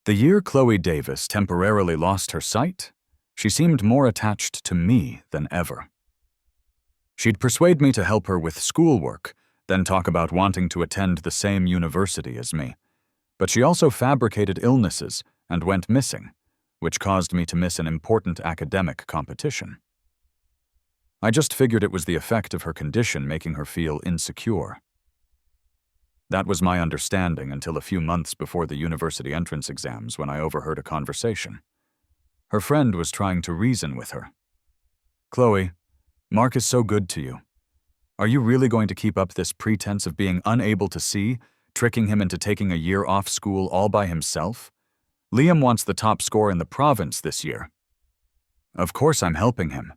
The year Chloe Davis temporarily lost her sight, she seemed more attached to me than ever. She'd persuade me to help her with schoolwork, then talk about wanting to attend the same university as me. But she also fabricated illnesses and went missing, which caused me to miss an important academic competition. I just figured it was the effect of her condition making her feel insecure. That was my understanding until a few months before the university entrance exams when I overheard a conversation. Her friend was trying to reason with her. "Chloe, Mark is so good to you. Are you really going to keep up this pretense of being unable to see, tricking him into taking a year off school all by himself? Liam wants the top score in the province this year." Of course I'm helping him.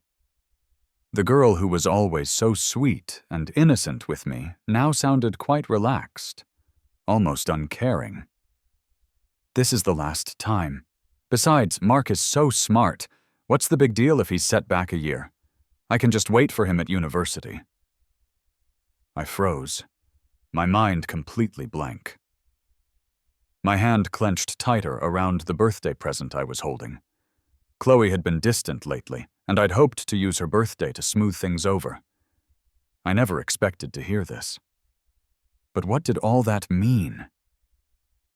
The girl who was always so sweet and innocent with me now sounded quite relaxed, almost uncaring. "This is the last time. Besides, Mark is so smart. What's the big deal if he's set back a year? I can just wait for him at university." I froze, my mind completely blank. My hand clenched tighter around the birthday present I was holding. Chloe had been distant lately, and I'd hoped to use her birthday to smooth things over. I never expected to hear this. But what did all that mean?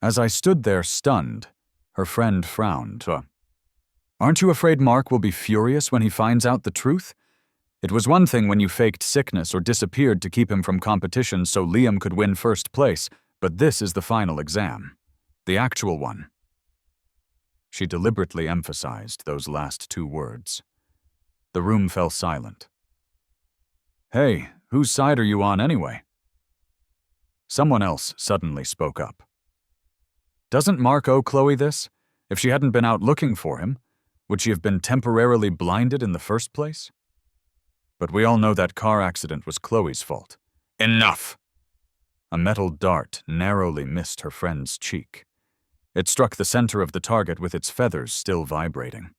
As I stood there stunned, her friend frowned. "Aren't you afraid Mark will be furious when he finds out the truth? It was one thing when you faked sickness or disappeared to keep him from competition so Liam could win first place, but this is the final exam. The actual one." She deliberately emphasized those last two words. The room fell silent. "Hey, whose side are you on anyway?" Someone else suddenly spoke up. "Doesn't Mark owe Chloe this? If she hadn't been out looking for him, would she have been temporarily blinded in the first place? But we all know that car accident was Chloe's fault." "Enough!" A metal dart narrowly missed her friend's cheek. It struck the center of the target with its feathers still vibrating.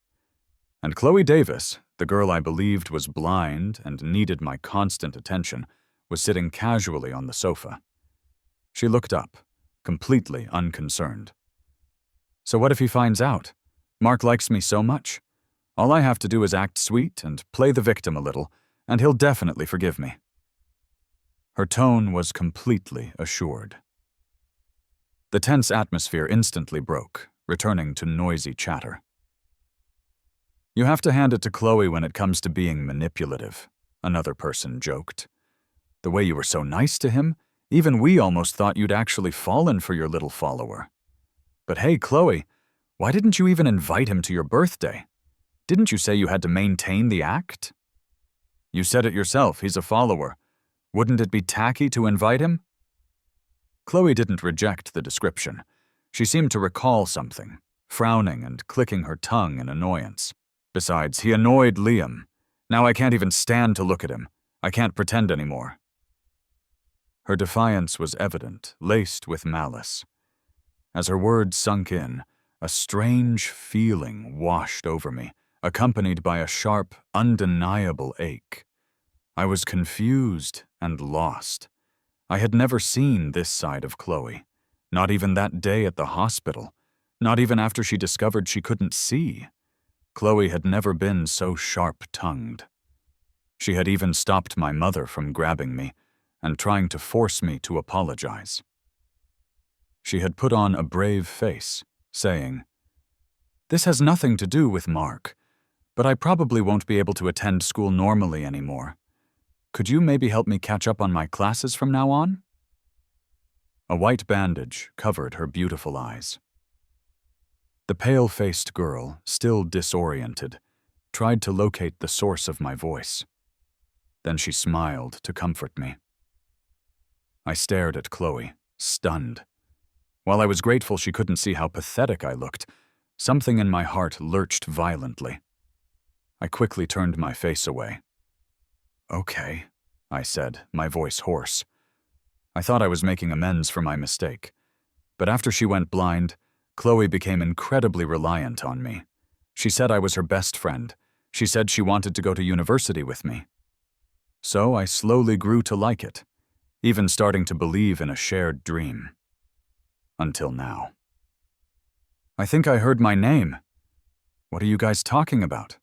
And Chloe Davis, the girl I believed was blind and needed my constant attention, was sitting casually on the sofa. She looked up, completely unconcerned. "So what if he finds out? Mark likes me so much. All I have to do is act sweet and play the victim a little, and he'll definitely forgive me." Her tone was completely assured. The tense atmosphere instantly broke, returning to noisy chatter. "You have to hand it to Chloe when it comes to being manipulative," another person joked. "The way you were so nice to him, even we almost thought you'd actually fallen for your little follower. But hey, Chloe, why didn't you even invite him to your birthday? Didn't you say you had to maintain the act? You said it yourself, he's a follower. Wouldn't it be tacky to invite him?" Chloe didn't reject the description. She seemed to recall something, frowning and clicking her tongue in annoyance. "Besides, he annoyed Liam. Now I can't even stand to look at him. I can't pretend anymore." Her defiance was evident, laced with malice. As her words sunk in, a strange feeling washed over me, accompanied by a sharp, undeniable ache. I was confused and lost. I had never seen this side of Chloe, not even that day at the hospital, not even after she discovered she couldn't see. Chloe had never been so sharp-tongued. She had even stopped my mother from grabbing me and trying to force me to apologize. She had put on a brave face, saying, "This has nothing to do with Mark, but I probably won't be able to attend school normally anymore. Could you maybe help me catch up on my classes from now on?" A white bandage covered her beautiful eyes. The pale-faced girl, still disoriented, tried to locate the source of my voice. Then she smiled to comfort me. I stared at Chloe, stunned. While I was grateful she couldn't see how pathetic I looked, something in my heart lurched violently. I quickly turned my face away. "Okay," I said, my voice hoarse. I thought I was making amends for my mistake. But after she went blind, Chloe became incredibly reliant on me. She said I was her best friend. She said she wanted to go to university with me. So I slowly grew to like it, even starting to believe in a shared dream. Until now. I think I heard my name. What are you guys talking about?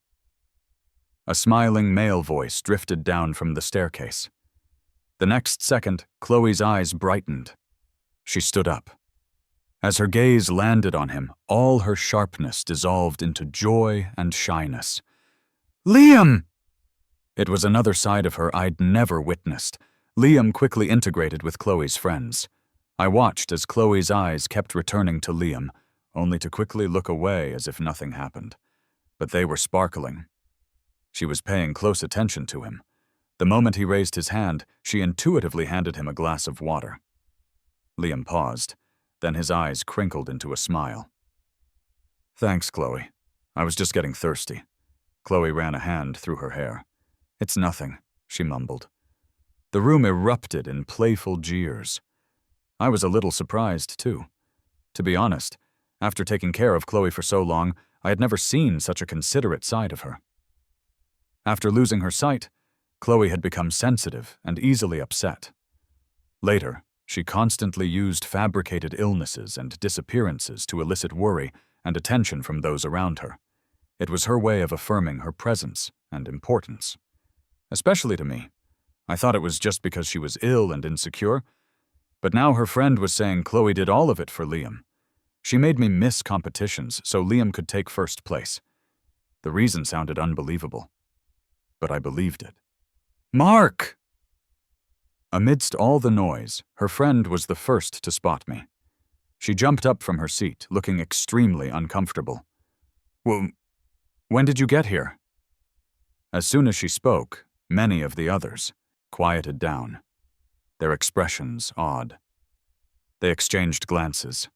A smiling male voice drifted down from the staircase. The next second, Chloe's eyes brightened. She stood up. As her gaze landed on him, all her sharpness dissolved into joy and shyness. Liam! It was another side of her I'd never witnessed. Liam quickly integrated with Chloe's friends. I watched as Chloe's eyes kept returning to Liam, only to quickly look away as if nothing happened. But they were sparkling. She was paying close attention to him. The moment he raised his hand, she intuitively handed him a glass of water. Liam paused. Then his eyes crinkled into a smile. Thanks, Chloe. I was just getting thirsty. Chloe ran a hand through her hair. It's nothing, she mumbled. The room erupted in playful jeers. I was a little surprised, too. To be honest, after taking care of Chloe for so long, I had never seen such a considerate side of her. After losing her sight, Chloe had become sensitive and easily upset. Later, she constantly used fabricated illnesses and disappearances to elicit worry and attention from those around her. It was her way of affirming her presence and importance. Especially to me. I thought it was just because she was ill and insecure, but now her friend was saying Chloe did all of it for Liam. She made me miss competitions so Liam could take first place. The reason sounded unbelievable, but I believed it. Mark! Amidst all the noise, her friend was the first to spot me. She jumped up from her seat, looking extremely uncomfortable. Well, when did you get here? As soon as she spoke, many of the others quieted down, their expressions odd. They exchanged glances.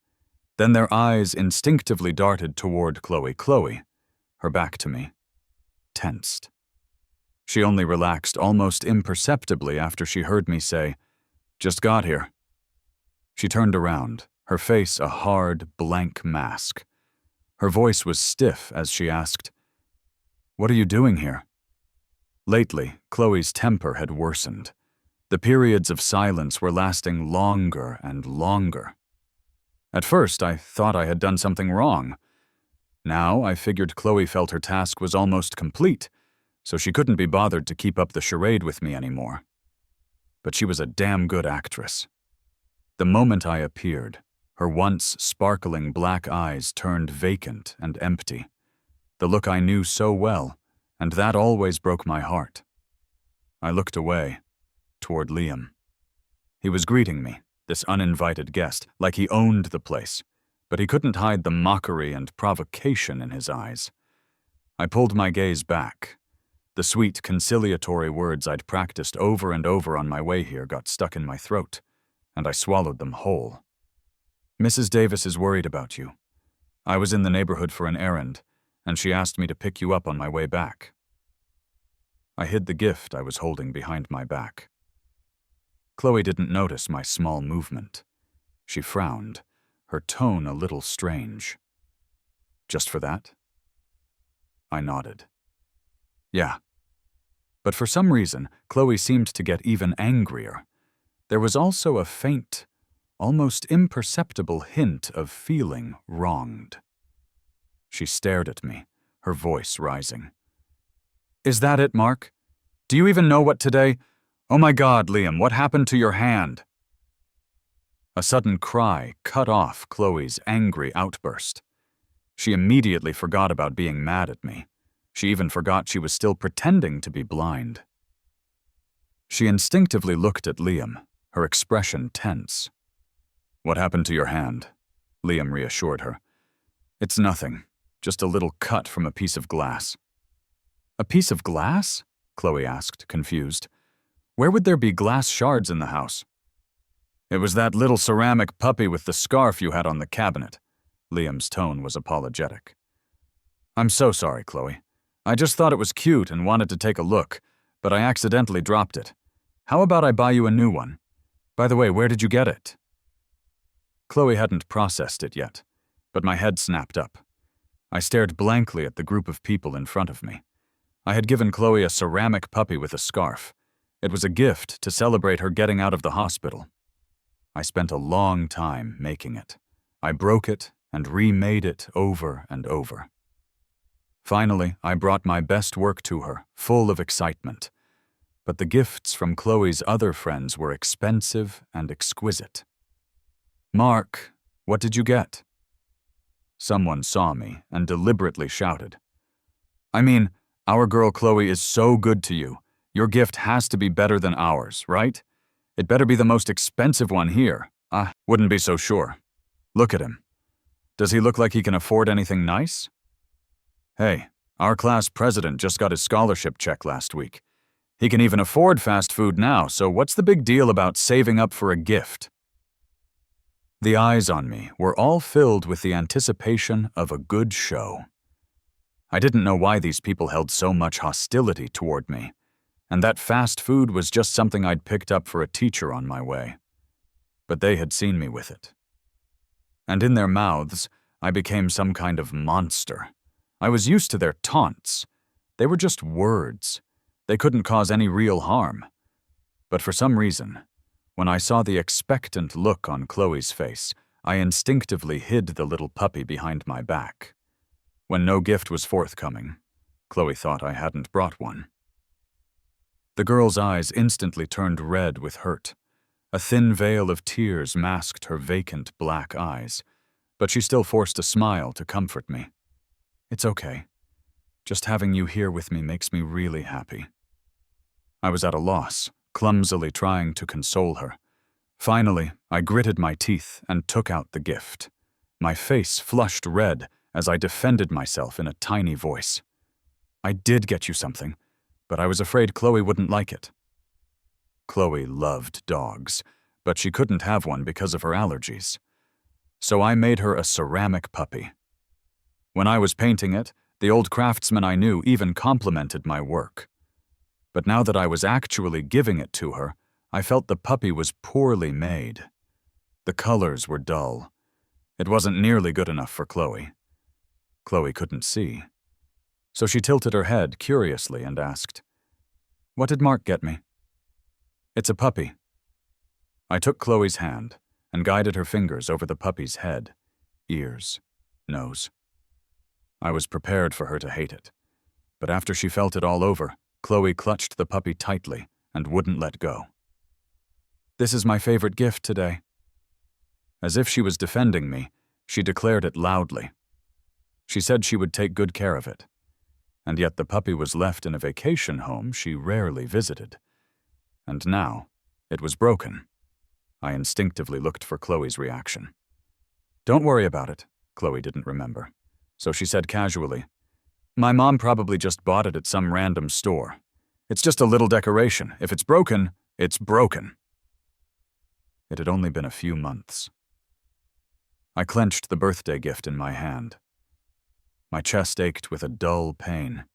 Then their eyes instinctively darted toward Chloe. Chloe, her back to me, tensed. She only relaxed almost imperceptibly after she heard me say, "Just got here." She turned around, her face a hard, blank mask. Her voice was stiff as she asked, "What are you doing here?" Lately, Chloe's temper had worsened. The periods of silence were lasting longer and longer. At first, I thought I had done something wrong. Now, I figured Chloe felt her task was almost complete, so she couldn't be bothered to keep up the charade with me anymore. But she was a damn good actress. The moment I appeared, her once sparkling black eyes turned vacant and empty. The look I knew so well, and that always broke my heart. I looked away, toward Liam. He was greeting me, this uninvited guest, like he owned the place, but he couldn't hide the mockery and provocation in his eyes. I pulled my gaze back. The sweet, conciliatory words I'd practiced over and over on my way here got stuck in my throat, and I swallowed them whole. "Mrs. Davis is worried about you. I was in the neighborhood for an errand, and she asked me to pick you up on my way back." I hid the gift I was holding behind my back. Chloe didn't notice my small movement. She frowned, her tone a little strange. "Just for that?" I nodded. "Yeah." But for some reason, Chloe seemed to get even angrier. There was also a faint, almost imperceptible hint of feeling wronged. She stared at me, her voice rising. "Is that it, Mark? Do you even know what today? Oh my God, Liam, what happened to your hand?" A sudden cry cut off Chloe's angry outburst. She immediately forgot about being mad at me. She even forgot she was still pretending to be blind. She instinctively looked at Liam, her expression tense. "What happened to your hand?" Liam reassured her. "It's nothing, just a little cut from a piece of glass." "A piece of glass?" Chloe asked, confused. "Where would there be glass shards in the house?" "It was that little ceramic puppy with the scarf you had on the cabinet." Liam's tone was apologetic. "I'm so sorry, Chloe. I just thought it was cute and wanted to take a look, but I accidentally dropped it. How about I buy you a new one? By the way, where did you get it?" Chloe hadn't processed it yet, but my head snapped up. I stared blankly at the group of people in front of me. I had given Chloe a ceramic puppy with a scarf. It was a gift to celebrate her getting out of the hospital. I spent a long time making it. I broke it and remade it over and over. Finally, I brought my best work to her, full of excitement. But the gifts from Chloe's other friends were expensive and exquisite. "Mark, what did you get?" Someone saw me and deliberately shouted. "I mean, our girl Chloe is so good to you. Your gift has to be better than ours, right? It better be the most expensive one here." "I wouldn't be so sure. Look at him. Does he look like he can afford anything nice?" "Hey, our class president just got his scholarship check last week. He can even afford fast food now, so what's the big deal about saving up for a gift?" The eyes on me were all filled with the anticipation of a good show. I didn't know why these people held so much hostility toward me, and that fast food was just something I'd picked up for a teacher on my way. But they had seen me with it. And in their mouths, I became some kind of monster. I was used to their taunts. They were just words. They couldn't cause any real harm. But for some reason, when I saw the expectant look on Chloe's face, I instinctively hid the little puppy behind my back. When no gift was forthcoming, Chloe thought I hadn't brought one. The girl's eyes instantly turned red with hurt. A thin veil of tears masked her vacant black eyes, but she still forced a smile to comfort me. "It's okay. Just having you here with me makes me really happy." I was at a loss, clumsily trying to console her. Finally, I gritted my teeth and took out the gift. My face flushed red as I defended myself in a tiny voice. "I did get you something, but I was afraid Chloe wouldn't like it." Chloe loved dogs, but she couldn't have one because of her allergies. So I made her a ceramic puppy. When I was painting it, the old craftsman I knew even complimented my work. But now that I was actually giving it to her, I felt the puppy was poorly made. The colors were dull. It wasn't nearly good enough for Chloe. Chloe couldn't see. So she tilted her head curiously and asked, "What did Mark get me?" "It's a puppy." I took Chloe's hand and guided her fingers over the puppy's head, ears, nose. I was prepared for her to hate it, but after she felt it all over, Chloe clutched the puppy tightly and wouldn't let go. "This is my favorite gift today." As if she was defending me, she declared it loudly. She said she would take good care of it, and yet the puppy was left in a vacation home she rarely visited. And now, it was broken. I instinctively looked for Chloe's reaction. "Don't worry about it," Chloe didn't remember, so she said casually, "My mom probably just bought it at some random store. It's just a little decoration. If it's broken, it's broken." It had only been a few months. I clenched the birthday gift in my hand. My chest ached with a dull pain.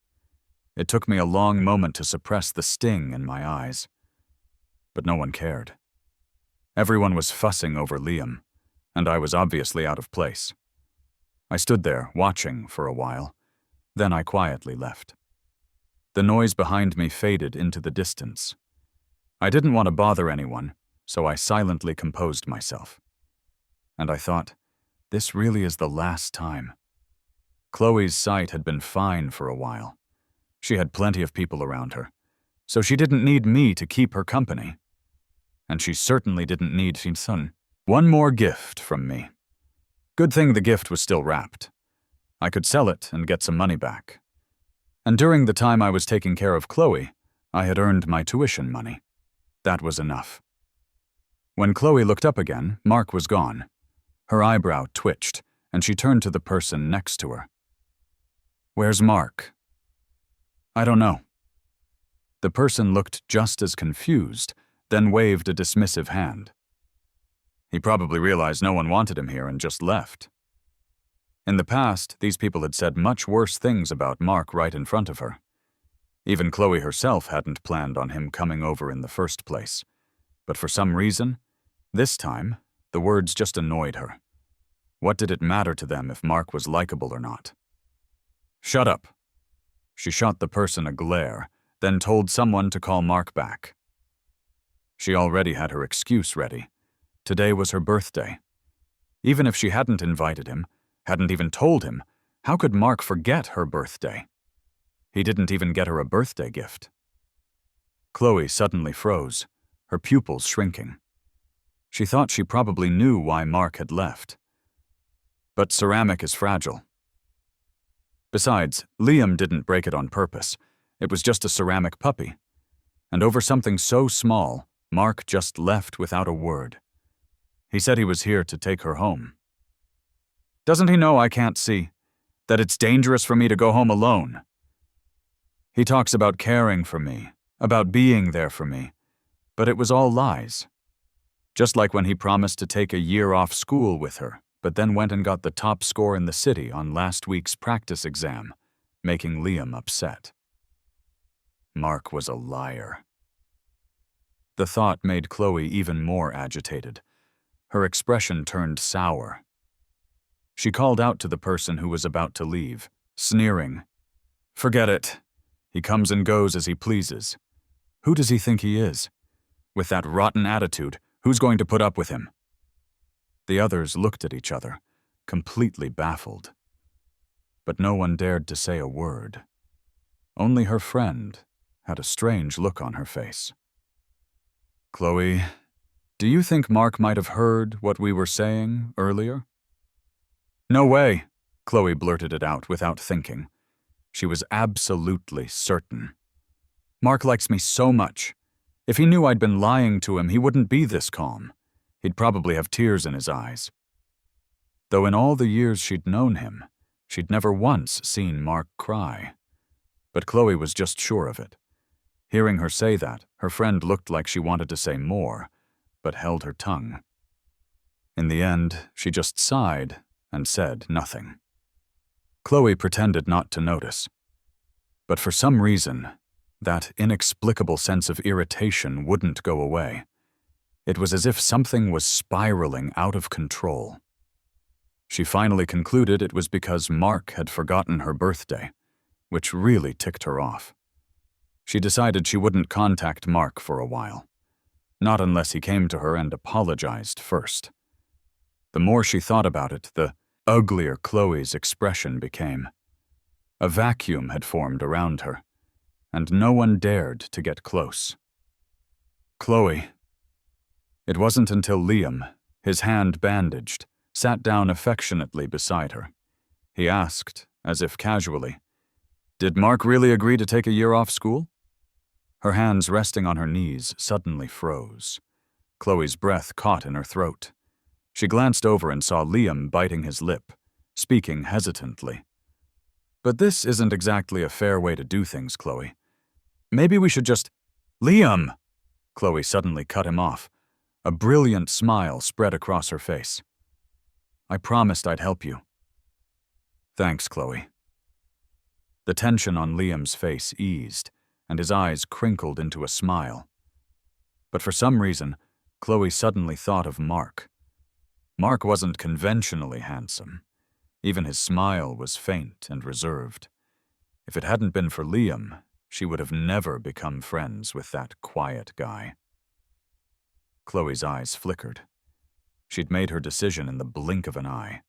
It took me a long moment to suppress the sting in my eyes. But no one cared. Everyone was fussing over Liam, and I was obviously out of place. I stood there, watching for a while. Then I quietly left. The noise behind me faded into the distance. I didn't want to bother anyone, so I silently composed myself. And I thought, this really is the last time. Chloe's sight had been fine for a while. She had plenty of people around her, so she didn't need me to keep her company. And she certainly didn't need one more gift from me. Good thing the gift was still wrapped. I could sell it and get some money back. And during the time I was taking care of Chloe, I had earned my tuition money. That was enough. When Chloe looked up again, Mark was gone. Her eyebrow twitched, and she turned to the person next to her. "Where's Mark?" "I don't know." The person looked just as confused, then waved a dismissive hand. He probably realized no one wanted him here and just left. In the past, these people had said much worse things about Mark right in front of her. Even Chloe herself hadn't planned on him coming over in the first place. But for some reason, this time, the words just annoyed her. What did it matter to them if Mark was likable or not? "Shut up." She shot the person a glare, then told someone to call Mark back. She already had her excuse ready. Today was her birthday. Even if she hadn't invited him, Hadn't even told him. How could Mark forget her birthday? He didn't even get her a birthday gift. Chloe suddenly froze, her pupils shrinking. She thought she probably knew why Mark had left. But ceramic is fragile. Besides, Liam didn't break it on purpose. It was just a ceramic puppy. And over something so small, Mark just left without a word. He said he was here to take her home. Doesn't he know I can't see? That it's dangerous for me to go home alone? He talks about caring for me, about being there for me, but it was all lies. Just like when he promised to take a year off school with her, but then went and got the top score in the city on last week's practice exam, making Liam upset. Mark was a liar. The thought made Chloe even more agitated. Her expression turned sour. She called out to the person who was about to leave, sneering. "Forget it. He comes and goes as he pleases. Who does he think he is? With that rotten attitude, who's going to put up with him?" The others looked at each other, completely baffled. But no one dared to say a word. Only her friend had a strange look on her face. "Chloe, do you think Mark might have heard what we were saying earlier?" "No way," Chloe blurted it out without thinking. She was absolutely certain. "Mark likes me so much. If he knew I'd been lying to him, he wouldn't be this calm. He'd probably have tears in his eyes." Though in all the years she'd known him, she'd never once seen Mark cry. But Chloe was just sure of it. Hearing her say that, her friend looked like she wanted to say more, but held her tongue. In the end, she just sighed and said nothing. Chloe pretended not to notice. But for some reason, that inexplicable sense of irritation wouldn't go away. It was as if something was spiraling out of control. She finally concluded it was because Mark had forgotten her birthday, which really ticked her off. She decided she wouldn't contact Mark for a while, not unless he came to her and apologized first. The more she thought about it, the uglier Chloe's expression became. A vacuum had formed around her, and no one dared to get close. "Chloe." It wasn't until Liam, his hand bandaged, sat down affectionately beside her. He asked, as if casually, "Did Mark really agree to take a year off school?" Her hands resting on her knees suddenly froze. Chloe's breath caught in her throat. She glanced over and saw Liam biting his lip, speaking hesitantly. "But this isn't exactly a fair way to do things, Chloe. Maybe we should just—" "Liam!" Chloe suddenly cut him off. A brilliant smile spread across her face. "I promised I'd help you." "Thanks, Chloe." The tension on Liam's face eased, and his eyes crinkled into a smile. But for some reason, Chloe suddenly thought of Mark. Mark wasn't conventionally handsome. Even his smile was faint and reserved. If it hadn't been for Liam, she would have never become friends with that quiet guy. Chloe's eyes flickered. She'd made her decision in the blink of an eye,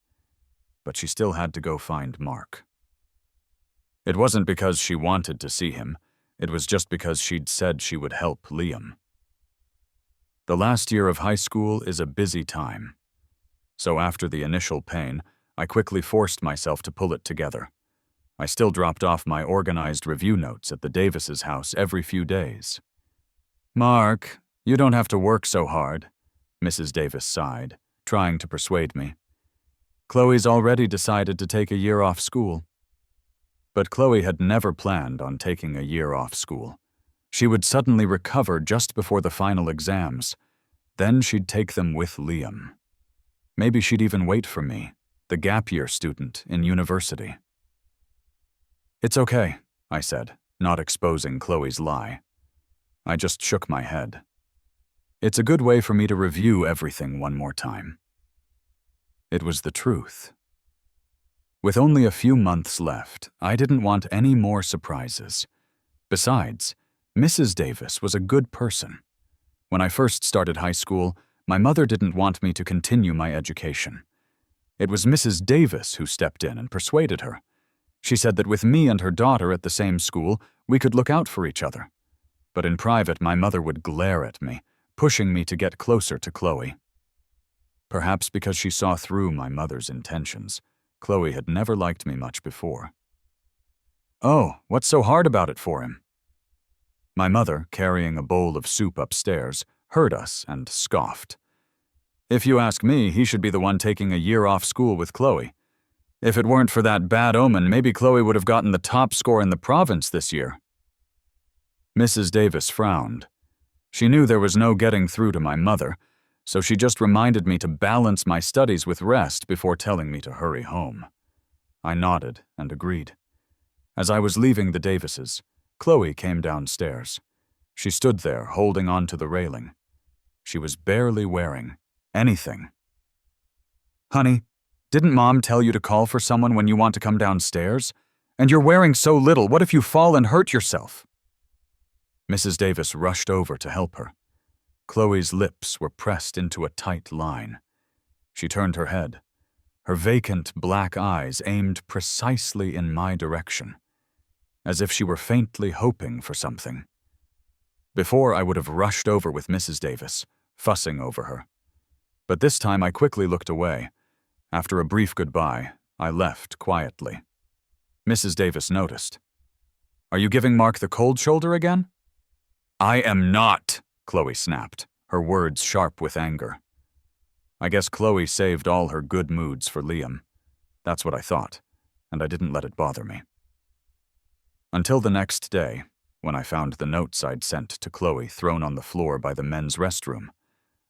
but she still had to go find Mark. It wasn't because she wanted to see him, it was just because she'd said she would help Liam. The last year of high school is a busy time. So after the initial pain, I quickly forced myself to pull it together. I still dropped off my organized review notes at the Davises' house every few days. "Mark, you don't have to work so hard," Mrs. Davis sighed, trying to persuade me. "Chloe's already decided to take a year off school." But Chloe had never planned on taking a year off school. She would suddenly recover just before the final exams. Then she'd take them with Liam. Maybe she'd even wait for me, the gap year student in university. "It's okay," I said, not exposing Chloe's lie. I just shook my head. It's a good way for me to review everything one more time. It was the truth. With only a few months left, I didn't want any more surprises. Besides, Mrs. Davis was a good person. When I first started high school, my mother didn't want me to continue my education. It was Mrs. Davis who stepped in and persuaded her. She said that with me and her daughter at the same school, we could look out for each other. But in private, my mother would glare at me, pushing me to get closer to Chloe. Perhaps because she saw through my mother's intentions, Chloe had never liked me much before. "Oh, what's so hard about it for him?" My mother, carrying a bowl of soup upstairs, heard us and scoffed. "If you ask me, he should be the one taking a year off school with Chloe. If it weren't for that bad omen, maybe Chloe would have gotten the top score in the province this year." Mrs. Davis frowned. She knew there was no getting through to my mother, so she just reminded me to balance my studies with rest before telling me to hurry home. I nodded and agreed. As I was leaving the Davises, Chloe came downstairs. She stood there, holding on to the railing. She was barely wearing anything. "Honey, didn't Mom tell you to call for someone when you want to come downstairs? And you're wearing so little, what if you fall and hurt yourself?" Mrs. Davis rushed over to help her. Chloe's lips were pressed into a tight line. She turned her head. Her vacant black eyes aimed precisely in my direction, as if she were faintly hoping for something. Before, I would have rushed over with Mrs. Davis, fussing over her. But this time I quickly looked away. After a brief goodbye, I left quietly. Mrs. Davis noticed. "Are you giving Mark the cold shoulder again?" "I am not," Chloe snapped, her words sharp with anger. I guess Chloe saved all her good moods for Liam. That's what I thought, and I didn't let it bother me. Until the next day, when I found the notes I'd sent to Chloe thrown on the floor by the men's restroom.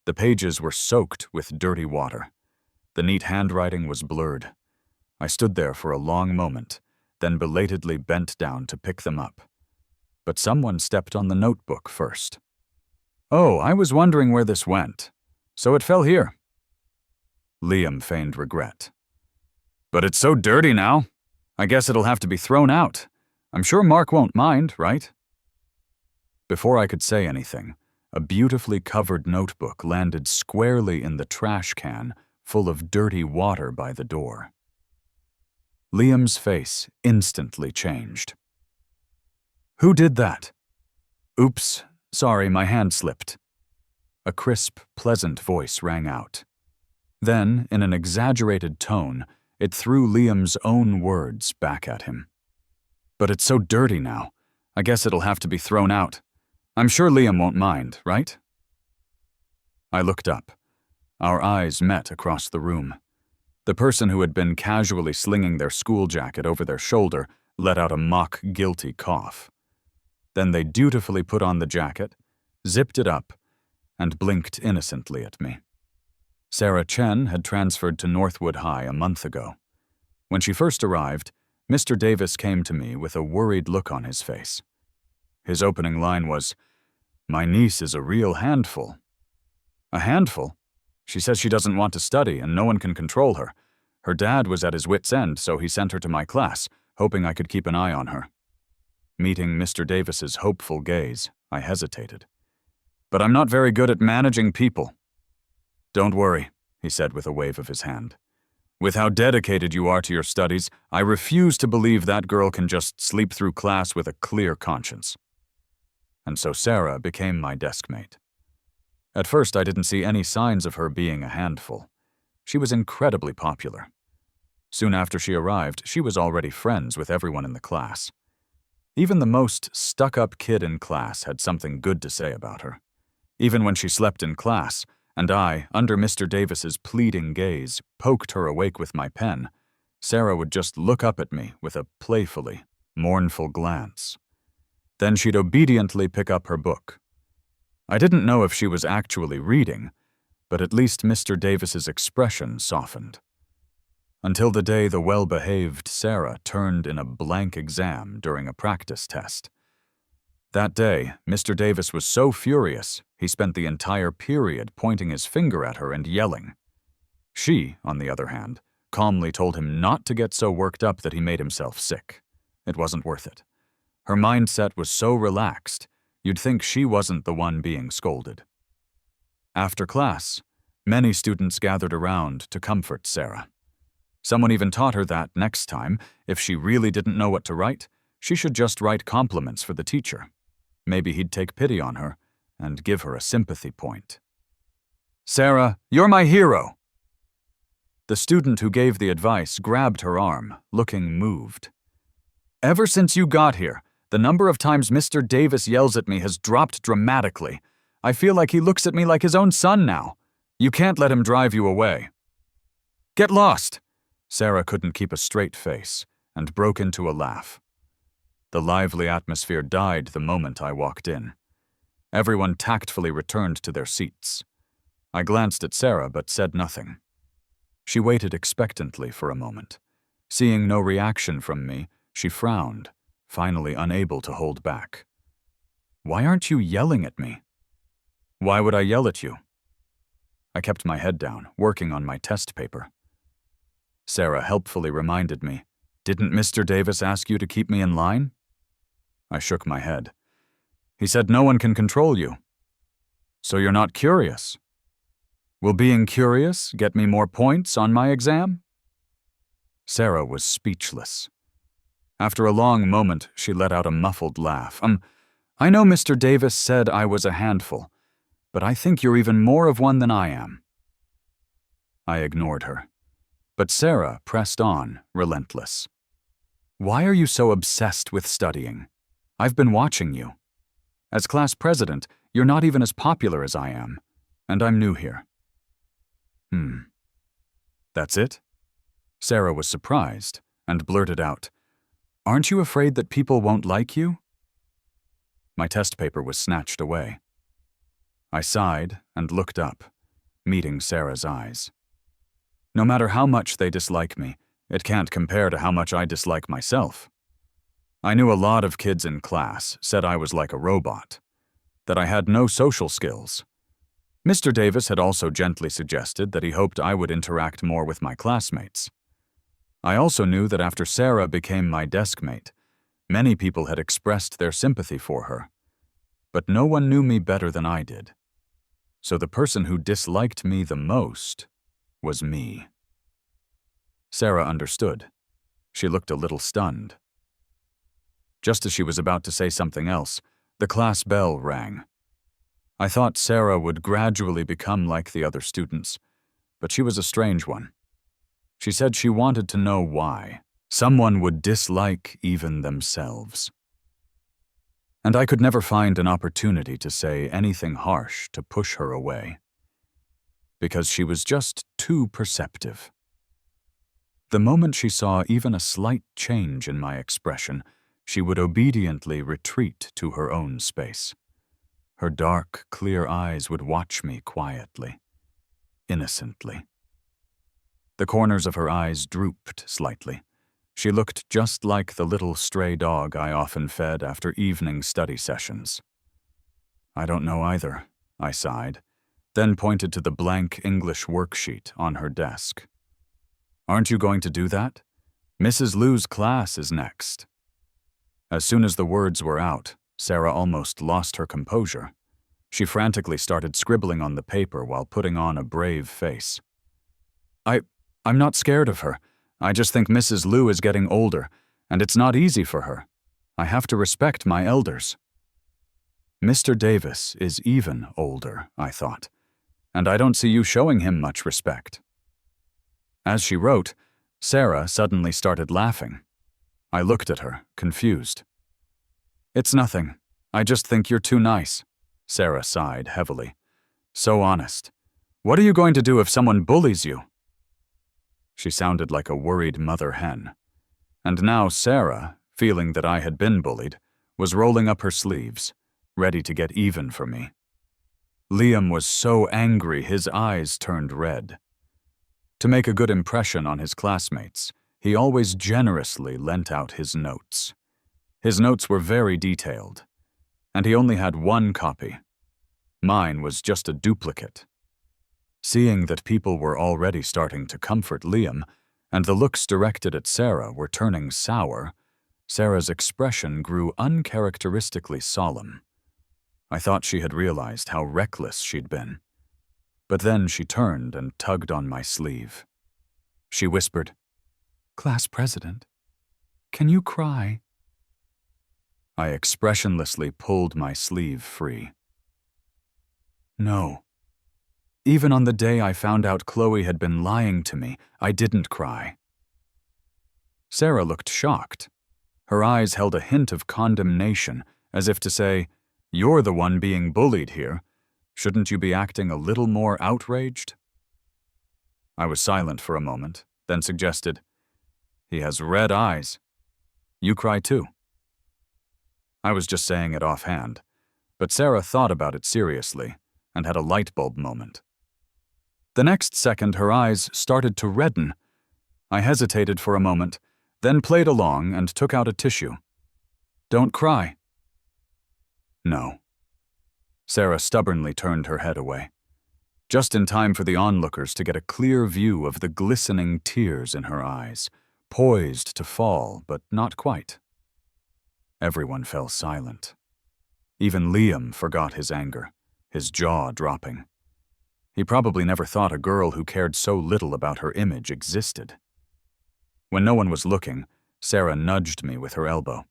The pages were soaked with dirty water. The neat handwriting was blurred. I stood there for a long moment, then belatedly bent down to pick them up. But someone stepped on the notebook first. "Oh, I was wondering where this went. So it fell here." Liam feigned regret. "But it's so dirty now. I guess it'll have to be thrown out. I'm sure Mark won't mind, right?" Before I could say anything, a beautifully covered notebook landed squarely in the trash can full of dirty water by the door. Liam's face instantly changed. "Who did that?" "Oops, sorry, my hand slipped." A crisp, pleasant voice rang out. Then, in an exaggerated tone, it threw Liam's own words back at him. "But it's so dirty now. I guess it'll have to be thrown out. I'm sure Liam won't mind, right?" I looked up. Our eyes met across the room. The person who had been casually slinging their school jacket over their shoulder let out a mock guilty cough. Then they dutifully put on the jacket, zipped it up, and blinked innocently at me. Sarah Chen had transferred to Northwood High a month ago. When she first arrived, Mr. Davis came to me with a worried look on his face. His opening line was, "My niece is a real handful." "A handful? She says she doesn't want to study and no one can control her. Her dad was at his wit's end, so he sent her to my class, hoping I could keep an eye on her." Meeting Mr. Davis's hopeful gaze, I hesitated. "But I'm not very good at managing people." "Don't worry," he said with a wave of his hand. "With how dedicated you are to your studies, I refuse to believe that girl can just sleep through class with a clear conscience." And so Sarah became my deskmate. At first, I didn't see any signs of her being a handful. She was incredibly popular. Soon after she arrived, she was already friends with everyone in the class. Even the most stuck-up kid in class had something good to say about her. Even when she slept in class, and I, under Mr. Davis's pleading gaze, poked her awake with my pen, Sarah would just look up at me with a playfully mournful glance. Then she'd obediently pick up her book. I didn't know if she was actually reading, but at least Mr. Davis's expression softened. Until the day the well-behaved Sarah turned in a blank exam during a practice test. That day, Mr. Davis was so furious, he spent the entire period pointing his finger at her and yelling. She, on the other hand, calmly told him not to get so worked up that he made himself sick. It wasn't worth it. Her mindset was so relaxed, you'd think she wasn't the one being scolded. After class, many students gathered around to comfort Sarah. Someone even taught her that next time, if she really didn't know what to write, she should just write compliments for the teacher. Maybe he'd take pity on her and give her a sympathy point. "Sarah, you're my hero!" The student who gave the advice grabbed her arm, looking moved. "Ever since you got here, the number of times Mr. Davis yells at me has dropped dramatically. I feel like he looks at me like his own son now. You can't let him drive you away." "Get lost!" Sarah couldn't keep a straight face and broke into a laugh. The lively atmosphere died the moment I walked in. Everyone tactfully returned to their seats. I glanced at Sarah but said nothing. She waited expectantly for a moment. Seeing no reaction from me, she frowned, finally unable to hold back. "Why aren't you yelling at me?" "Why would I yell at you?" I kept my head down, working on my test paper. Sarah helpfully reminded me, "Didn't Mr. Davis ask you to keep me in line?" I shook my head. "He said no one can control you." "So you're not curious?" "Will being curious get me more points on my exam?" Sarah was speechless. After a long moment, she let out a muffled laugh. I know Mr. Davis said I was a handful, but I think you're even more of one than I am." I ignored her. But Sarah pressed on, relentless. "Why are you so obsessed with studying? I've been watching you. As class president, you're not even as popular as I am, and I'm new here." That's it?" Sarah was surprised and blurted out, "Aren't you afraid that people won't like you?" My test paper was snatched away. I sighed and looked up, meeting Sarah's eyes. No matter how much they dislike me, it can't compare to how much I dislike myself. I knew a lot of kids in class said I was like a robot, that I had no social skills. Mr. Davis had also gently suggested that he hoped I would interact more with my classmates. I also knew that after Sarah became my deskmate, many people had expressed their sympathy for her. But no one knew me better than I did. So the person who disliked me the most was me. Sarah understood. She looked a little stunned. Just as she was about to say something else, the class bell rang. I thought Sarah would gradually become like the other students, but she was a strange one. She said she wanted to know why someone would dislike even themselves. And I could never find an opportunity to say anything harsh to push her away, because she was just too perceptive. The moment she saw even a slight change in my expression, she would obediently retreat to her own space. Her dark, clear eyes would watch me quietly, innocently. The corners of her eyes drooped slightly. She looked just like the little stray dog I often fed after evening study sessions. "I don't know either," I sighed, then pointed to the blank English worksheet on her desk. "Aren't you going to do that? Mrs. Liu's class is next." As soon as the words were out, Sarah almost lost her composure. She frantically started scribbling on the paper while putting on a brave face. I'm not scared of her. I just think Mrs. Liu is getting older, and it's not easy for her. I have to respect my elders." "Mr. Davis is even older," I thought, "and I don't see you showing him much respect." As she wrote, Sarah suddenly started laughing. I looked at her, confused. "It's nothing. I just think you're too nice." Sarah sighed heavily. "So honest. What are you going to do if someone bullies you?" She sounded like a worried mother hen. And now Sarah, feeling that I had been bullied, was rolling up her sleeves, ready to get even for me. Liam was so angry his eyes turned red. To make a good impression on his classmates, he always generously lent out his notes. His notes were very detailed, and he only had one copy. Mine was just a duplicate. Seeing that people were already starting to comfort Liam, and the looks directed at Sarah were turning sour, Sarah's expression grew uncharacteristically solemn. I thought she had realized how reckless she'd been. But then she turned and tugged on my sleeve. She whispered, Class president, can you cry? I expressionlessly pulled my sleeve free. No. Even on the day I found out Chloe had been lying to me, I didn't cry. Sarah looked shocked. Her eyes held a hint of condemnation, as if to say, "You're the one being bullied here. Shouldn't you be acting a little more outraged?" I was silent for a moment, then suggested, "He has red eyes. You cry too." I was just saying it offhand, but Sarah thought about it seriously and had a light bulb moment. The next second, her eyes started to redden. I hesitated for a moment, then played along and took out a tissue. "Don't cry." No. Sarah stubbornly turned her head away, just in time for the onlookers to get a clear view of the glistening tears in her eyes, poised to fall, but not quite. Everyone fell silent. Even Liam forgot his anger, his jaw dropping. He probably never thought a girl who cared so little about her image existed. When no one was looking, Sarah nudged me with her elbow.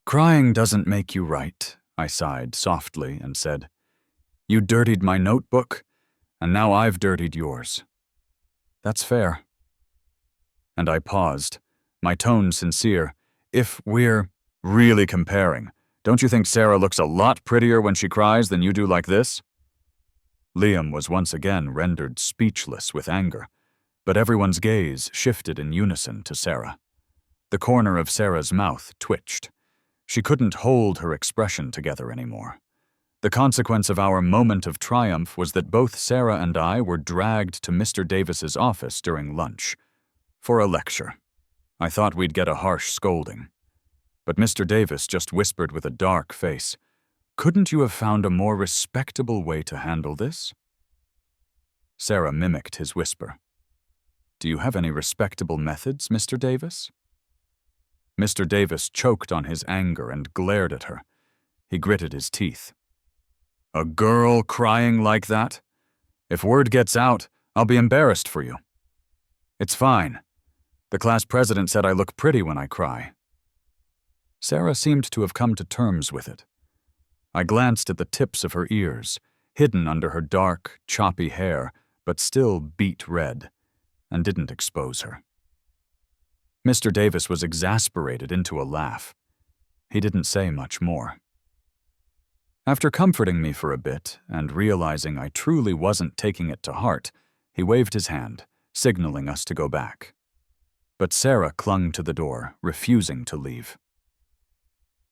"Crying doesn't make you right," I sighed softly and said. "You dirtied my notebook, and now I've dirtied yours. That's fair." And I paused, my tone sincere. "If we're really comparing, don't you think Sarah looks a lot prettier when she cries than you do like this?" Liam was once again rendered speechless with anger, but everyone's gaze shifted in unison to Sarah. The corner of Sarah's mouth twitched. She couldn't hold her expression together anymore. The consequence of our moment of triumph was that both Sarah and I were dragged to Mr. Davis's office during lunch for a lecture. I thought we'd get a harsh scolding. But Mr. Davis just whispered with a dark face, "Couldn't you have found a more respectable way to handle this?" Sarah mimicked his whisper. "Do you have any respectable methods, Mr. Davis?" Mr. Davis choked on his anger and glared at her. He gritted his teeth. "A girl crying like that? If word gets out, I'll be embarrassed for you." "It's fine. The class president said I look pretty when I cry." Sarah seemed to have come to terms with it. I glanced at the tips of her ears, hidden under her dark, choppy hair, but still beet red, and didn't expose her. Mr. Davis was exasperated into a laugh. He didn't say much more. After comforting me for a bit and realizing I truly wasn't taking it to heart, he waved his hand, signaling us to go back. But Sarah clung to the door, refusing to leave.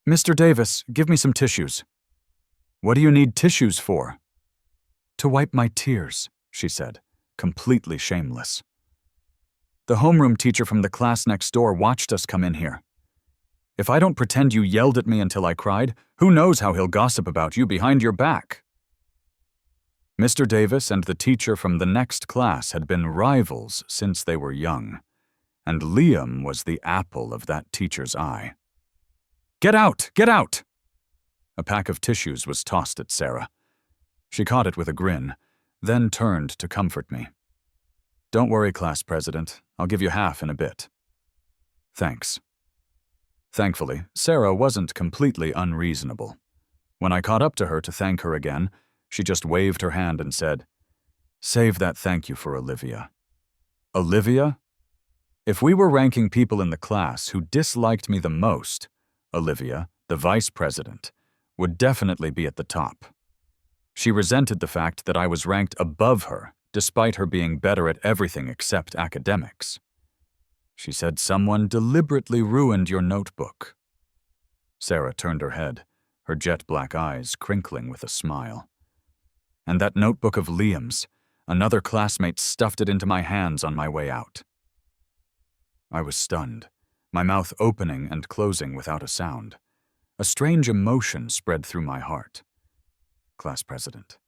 "Mr. Davis, give me some tissues." "What do you need tissues for?" "To wipe my tears," she said, completely shameless. "The homeroom teacher from the class next door watched us come in here. If I don't pretend you yelled at me until I cried, who knows how he'll gossip about you behind your back." Mr. Davis and the teacher from the next class had been rivals since they were young, and Liam was the apple of that teacher's eye. "Get out! Get out!" A pack of tissues was tossed at Sarah. She caught it with a grin, then turned to comfort me. "Don't worry, class president. I'll give you half in a bit." "Thanks." Thankfully, Sarah wasn't completely unreasonable. When I caught up to her to thank her again, she just waved her hand and said, "Save that thank you for Olivia." Olivia? If we were ranking people in the class who disliked me the most, Olivia, the vice president, would definitely be at the top. She resented the fact that I was ranked above her, despite her being better at everything except academics. She said someone deliberately ruined your notebook. Sarah turned her head, her jet-black eyes crinkling with a smile. And that notebook of Liam's, another classmate stuffed it into my hands on my way out. I was stunned, my mouth opening and closing without a sound. A strange emotion spread through my heart. Class president.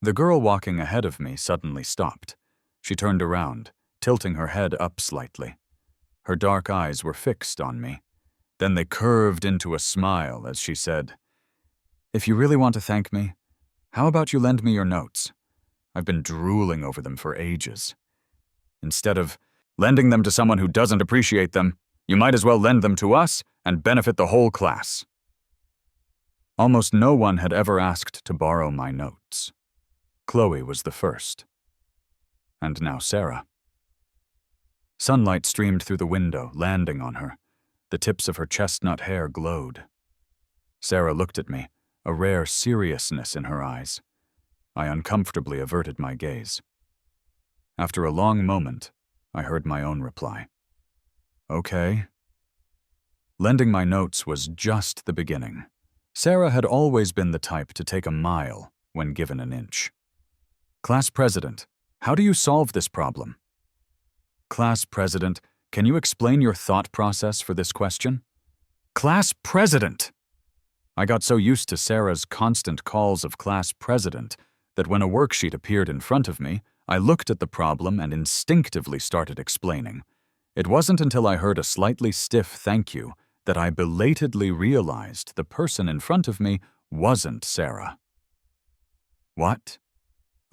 The girl walking ahead of me suddenly stopped. She turned around, tilting her head up slightly. Her dark eyes were fixed on me. Then they curved into a smile as she said, "If you really want to thank me, how about you lend me your notes? I've been drooling over them for ages. Instead of Lending them to someone who doesn't appreciate them, you might as well lend them to us and benefit the whole class. Almost no one had ever asked to borrow my notes. Chloe was the first. And now Sarah. Sunlight streamed through the window, landing on her. The tips of her chestnut hair glowed. Sarah looked at me, a rare seriousness in her eyes. I uncomfortably averted my gaze. After a long moment, I heard my own reply. Okay. Lending my notes was just the beginning. Sarah had always been the type to take a mile when given an inch. Class president, how do you solve this problem? Class president, can you explain your thought process for this question? Class president! I got so used to Sarah's constant calls of class president that when a worksheet appeared in front of me, I looked at the problem and instinctively started explaining. It wasn't until I heard a slightly stiff thank you that I belatedly realized the person in front of me wasn't Sarah. What?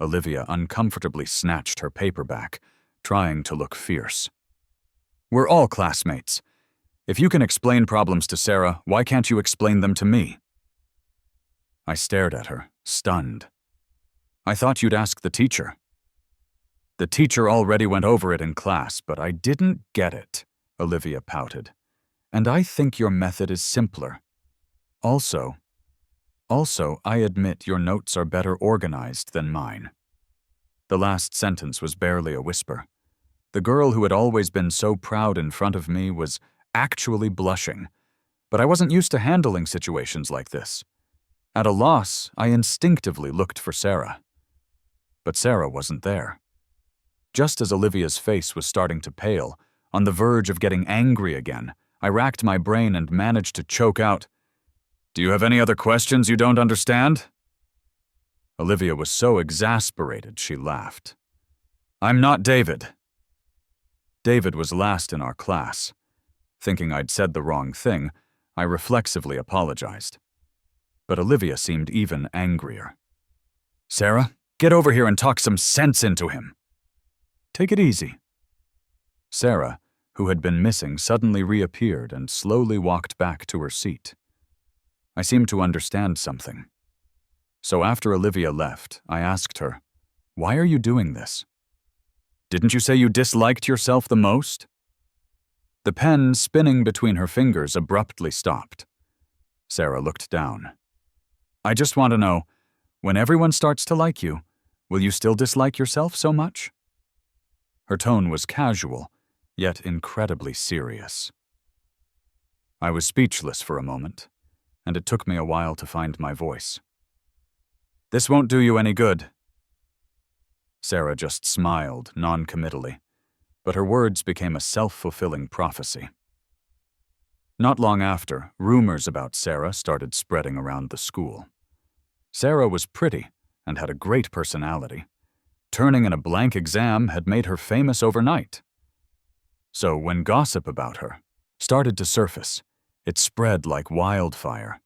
Olivia uncomfortably snatched her paper back, trying to look fierce. We're all classmates. If you can explain problems to Sarah, why can't you explain them to me? I stared at her, stunned. I thought you'd ask the teacher. The teacher already went over it in class, but I didn't get it, Olivia pouted. And I think your method is simpler. Also, I admit your notes are better organized than mine. The last sentence was barely a whisper. The girl who had always been so proud in front of me was actually blushing, but I wasn't used to handling situations like this. At a loss, I instinctively looked for Sarah. But Sarah wasn't there. Just as Olivia's face was starting to pale, on the verge of getting angry again, I racked my brain and managed to choke out, "Do you have any other questions you don't understand?" Olivia was so exasperated she laughed. "I'm not David." David was last in our class. Thinking I'd said the wrong thing, I reflexively apologized. But Olivia seemed even angrier. "Sarah, get over here and talk some sense into him." "Take it easy." Sarah, who had been missing, suddenly reappeared and slowly walked back to her seat. I seemed to understand something. So after Olivia left, I asked her, "Why are you doing this? Didn't you say you disliked yourself the most?" The pen spinning between her fingers abruptly stopped. Sarah looked down. "I just want to know, when everyone starts to like you, will you still dislike yourself so much?" Her tone was casual, yet incredibly serious. I was speechless for a moment, and it took me a while to find my voice. "This won't do you any good." Sarah just smiled non-committally, but her words became a self-fulfilling prophecy. Not long after, rumors about Sarah started spreading around the school. Sarah was pretty and had a great personality. Turning in a blank exam had made her famous overnight. So when gossip about her started to surface, it spread like wildfire,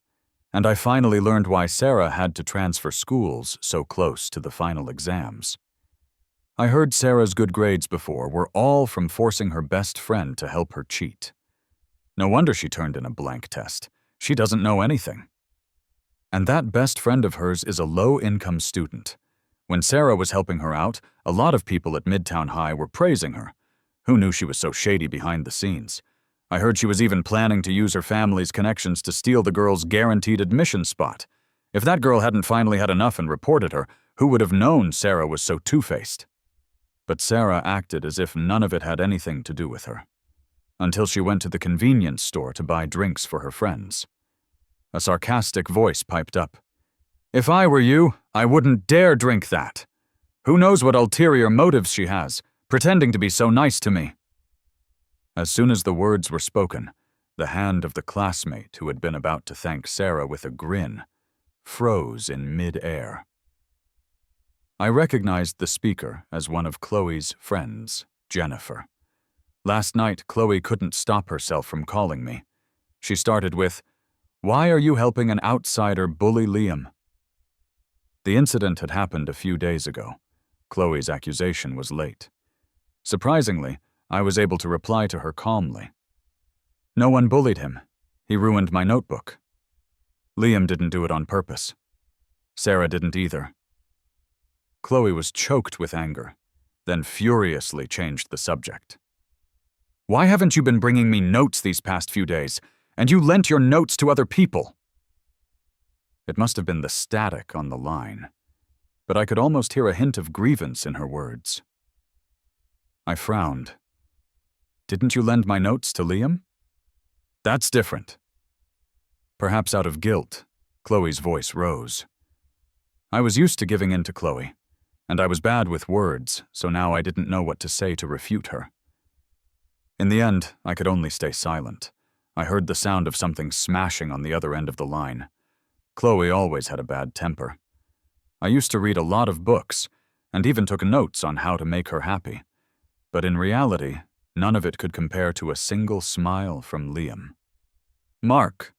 and I finally learned why Sarah had to transfer schools so close to the final exams. I heard Sarah's good grades before were all from forcing her best friend to help her cheat. No wonder she turned in a blank test. She doesn't know anything. And that best friend of hers is a low-income student. When Sarah was helping her out, a lot of people at Midtown High were praising her. Who knew she was so shady behind the scenes? I heard she was even planning to use her family's connections to steal the girl's guaranteed admission spot. If that girl hadn't finally had enough and reported her, who would have known Sarah was so two-faced? But Sarah acted as if none of it had anything to do with her, until she went to the convenience store to buy drinks for her friends. A sarcastic voice piped up. "If I were you, I wouldn't dare drink that. Who knows what ulterior motives she has, pretending to be so nice to me." As soon as the words were spoken, the hand of the classmate who had been about to thank Sarah with a grin froze in mid-air. I recognized the speaker as one of Chloe's friends, Jennifer. Last night, Chloe couldn't stop herself from calling me. She started with, "Why are you helping an outsider bully Liam?" The incident had happened a few days ago. Chloe's accusation was late. Surprisingly, I was able to reply to her calmly. No one bullied him. He ruined my notebook. Liam didn't do it on purpose. Sarah didn't either. Chloe was choked with anger, then furiously changed the subject. Why haven't you been bringing me notes these past few days? And you lent your notes to other people. It must have been the static on the line, but I could almost hear a hint of grievance in her words. I frowned. Didn't you lend my notes to Liam? That's different. Perhaps out of guilt, Chloe's voice rose. I was used to giving in to Chloe, and I was bad with words, so now I didn't know what to say to refute her. In the end, I could only stay silent. I heard the sound of something smashing on the other end of the line. Chloe always had a bad temper. I used to read a lot of books, and even took notes on how to make her happy. But in reality, none of it could compare to a single smile from Liam. Mark.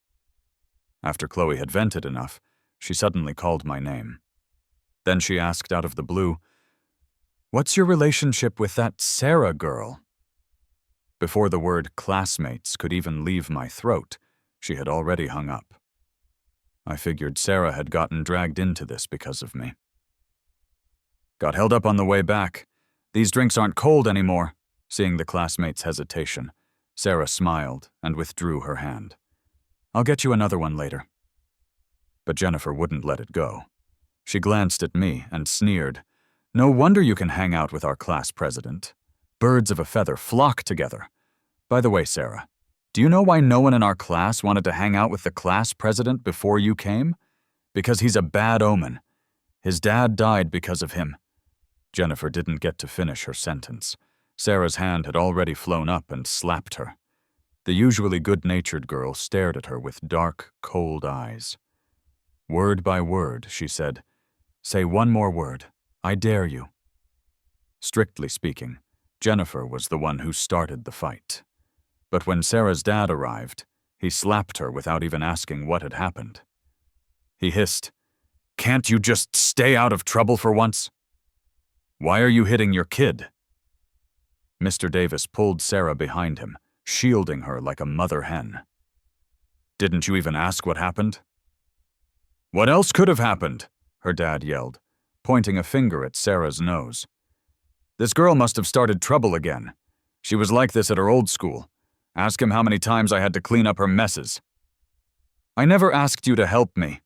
After Chloe had vented enough, she suddenly called my name. Then she asked out of the blue, "What's your relationship with that Sarah girl?" Before the word classmates could even leave my throat, she had already hung up. I figured Sarah had gotten dragged into this because of me. Got held up on the way back. These drinks aren't cold anymore. Seeing the classmate's hesitation, Sarah smiled and withdrew her hand. I'll get you another one later. But Jennifer wouldn't let it go. She glanced at me and sneered. No wonder you can hang out with our class president. Birds of a feather flock together. By the way, Sarah, do you know why no one in our class wanted to hang out with the class president before you came? Because he's a bad omen. His dad died because of him. Jennifer didn't get to finish her sentence. Sarah's hand had already flown up and slapped her. The usually good-natured girl stared at her with dark, cold eyes. Word by word, she said, "Say one more word. I dare you." Strictly speaking, Jennifer was the one who started the fight. But when Sarah's dad arrived, he slapped her without even asking what had happened. He hissed, "Can't you just stay out of trouble for once? Why are you hitting your kid?" Mr. Davis pulled Sarah behind him, shielding her like a mother hen. "Didn't you even ask what happened?" "What else could have happened?" her dad yelled, pointing a finger at Sarah's nose. "This girl must have started trouble again. She was like this at her old school. Ask him how many times I had to clean up her messes." "I never asked you to help me."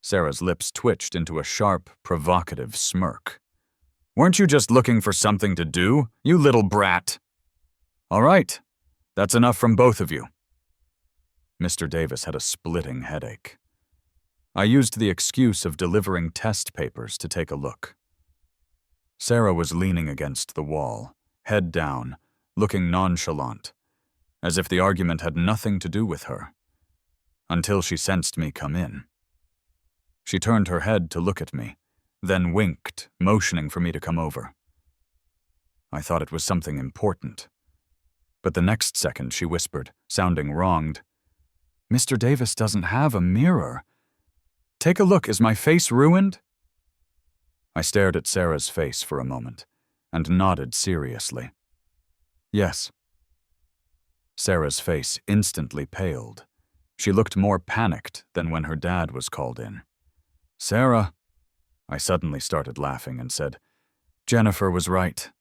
Sarah's lips twitched into a sharp, provocative smirk. "Weren't you just looking for something to do, you little brat?" "All right, that's enough from both of you." Mr. Davis had a splitting headache. I used the excuse of delivering test papers to take a look. Sarah was leaning against the wall, head down, looking nonchalant, as if the argument had nothing to do with her, until she sensed me come in. She turned her head to look at me, then winked, motioning for me to come over. I thought it was something important. But the next second she whispered, sounding wronged, "Mr. Davis doesn't have a mirror. Take a look, is my face ruined?" I stared at Sarah's face for a moment, and nodded seriously. "Yes." Sarah's face instantly paled. She looked more panicked than when her dad was called in. "Sarah," I suddenly started laughing and said, "Jennifer was right.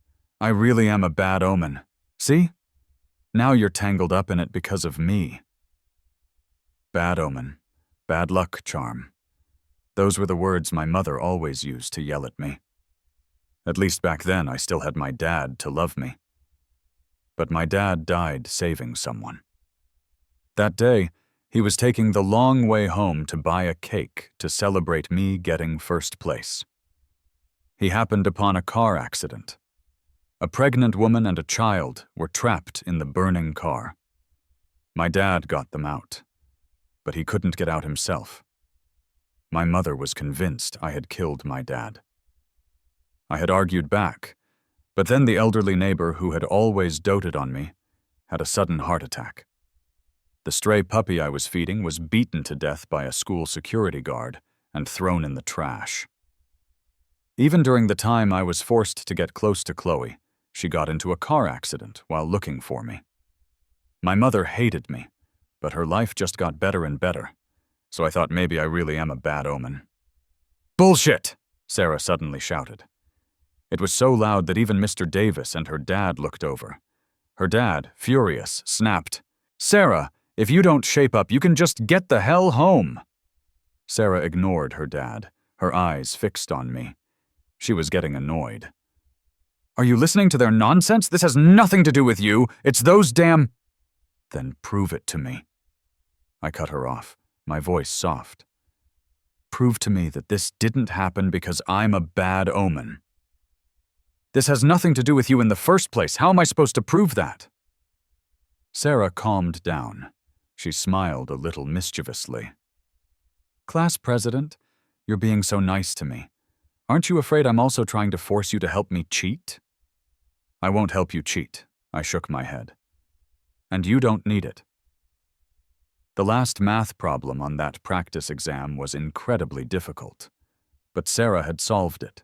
I really am a bad omen. See? Now you're tangled up in it because of me." Bad omen. Bad luck charm. Those were the words my mother always used to yell at me. At least back then I still had my dad to love me. But my dad died saving someone. That day, he was taking the long way home to buy a cake to celebrate me getting first place. He happened upon a car accident. A pregnant woman and a child were trapped in the burning car. My dad got them out, but he couldn't get out himself. My mother was convinced I had killed my dad. I had argued back, but then the elderly neighbor who had always doted on me had a sudden heart attack. The stray puppy I was feeding was beaten to death by a school security guard and thrown in the trash. Even during the time I was forced to get close to Chloe, She got into a car accident while looking for me. My mother hated me, but her life just got better and better, so I thought maybe I really am a bad omen. Bullshit! Sarah suddenly shouted. It was so loud that even Mr. Davis and her dad looked over. Her dad, furious, snapped, Sarah, if you don't shape up, you can just get the hell home. Sarah ignored her dad, her eyes fixed on me. She was getting annoyed. Are you listening to their nonsense? This has nothing to do with you. It's those damn… Then prove it to me. I cut her off, my voice soft. Prove to me that this didn't happen because I'm a bad omen. This has nothing to do with you in the first place. How am I supposed to prove that? Sarah calmed down. She smiled a little mischievously. Class president, you're being so nice to me. Aren't you afraid I'm also trying to force you to help me cheat? I won't help you cheat, I shook my head. And you don't need it. The last math problem on that practice exam was incredibly difficult, but Sarah had solved it.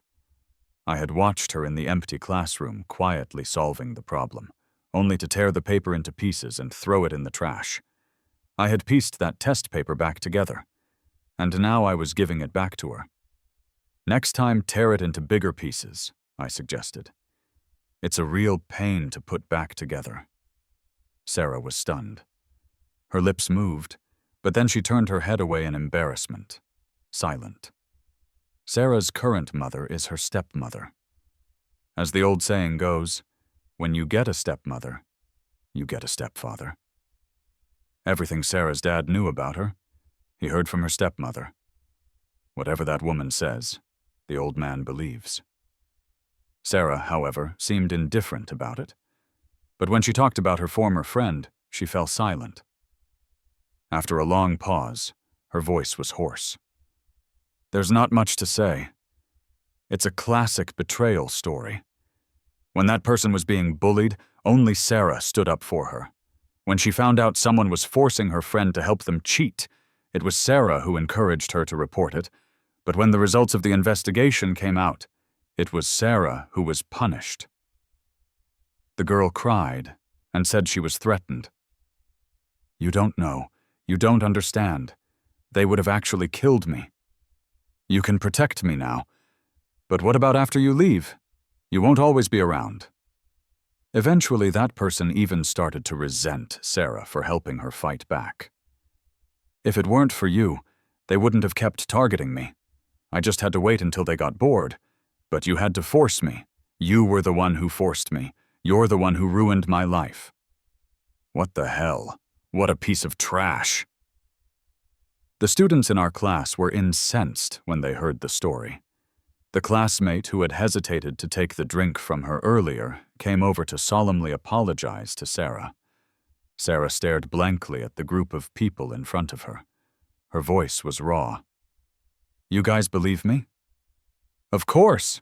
I had watched her in the empty classroom quietly solving the problem, only to tear the paper into pieces and throw it in the trash. I had pieced that test paper back together, and now I was giving it back to her. Next time, tear it into bigger pieces, I suggested. It's a real pain to put back together. Sarah was stunned. Her lips moved, but then she turned her head away in embarrassment, silent. Sarah's current mother is her stepmother. As the old saying goes, when you get a stepmother, you get a stepfather. Everything Sarah's dad knew about her, he heard from her stepmother. Whatever that woman says, the old man believes. Sarah, however, seemed indifferent about it. But when she talked about her former friend, she fell silent. After a long pause, her voice was hoarse. There's not much to say. It's a classic betrayal story. When that person was being bullied, only Sarah stood up for her. When she found out someone was forcing her friend to help them cheat, it was Sarah who encouraged her to report it. But when the results of the investigation came out, it was Sarah who was punished. The girl cried and said she was threatened. You don't know. You don't understand. They would have actually killed me. You can protect me now. But what about after you leave? You won't always be around. Eventually, that person even started to resent Sarah for helping her fight back. If it weren't for you, they wouldn't have kept targeting me. I just had to wait until they got bored. But you had to force me. You were the one who forced me. You're the one who ruined my life. What the hell? What a piece of trash. The students in our class were incensed when they heard the story. The classmate who had hesitated to take the drink from her earlier came over to solemnly apologize to Sarah. Sarah stared blankly at the group of people in front of her. Her voice was raw. You guys believe me? Of course.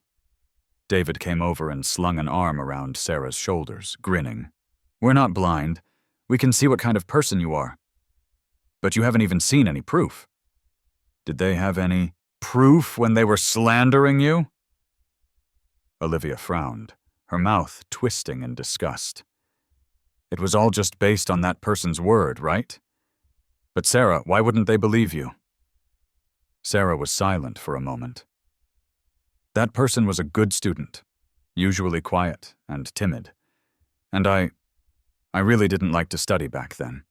David came over and slung an arm around Sarah's shoulders, grinning. We're not blind. We can see what kind of person you are. But you haven't even seen any proof. Did they have any proof when they were slandering you? Olivia frowned, her mouth twisting in disgust. It was all just based on that person's word, right? But Sarah, why wouldn't they believe you? Sarah was silent for a moment. That person was a good student, usually quiet and timid. And I really didn't like to study back then.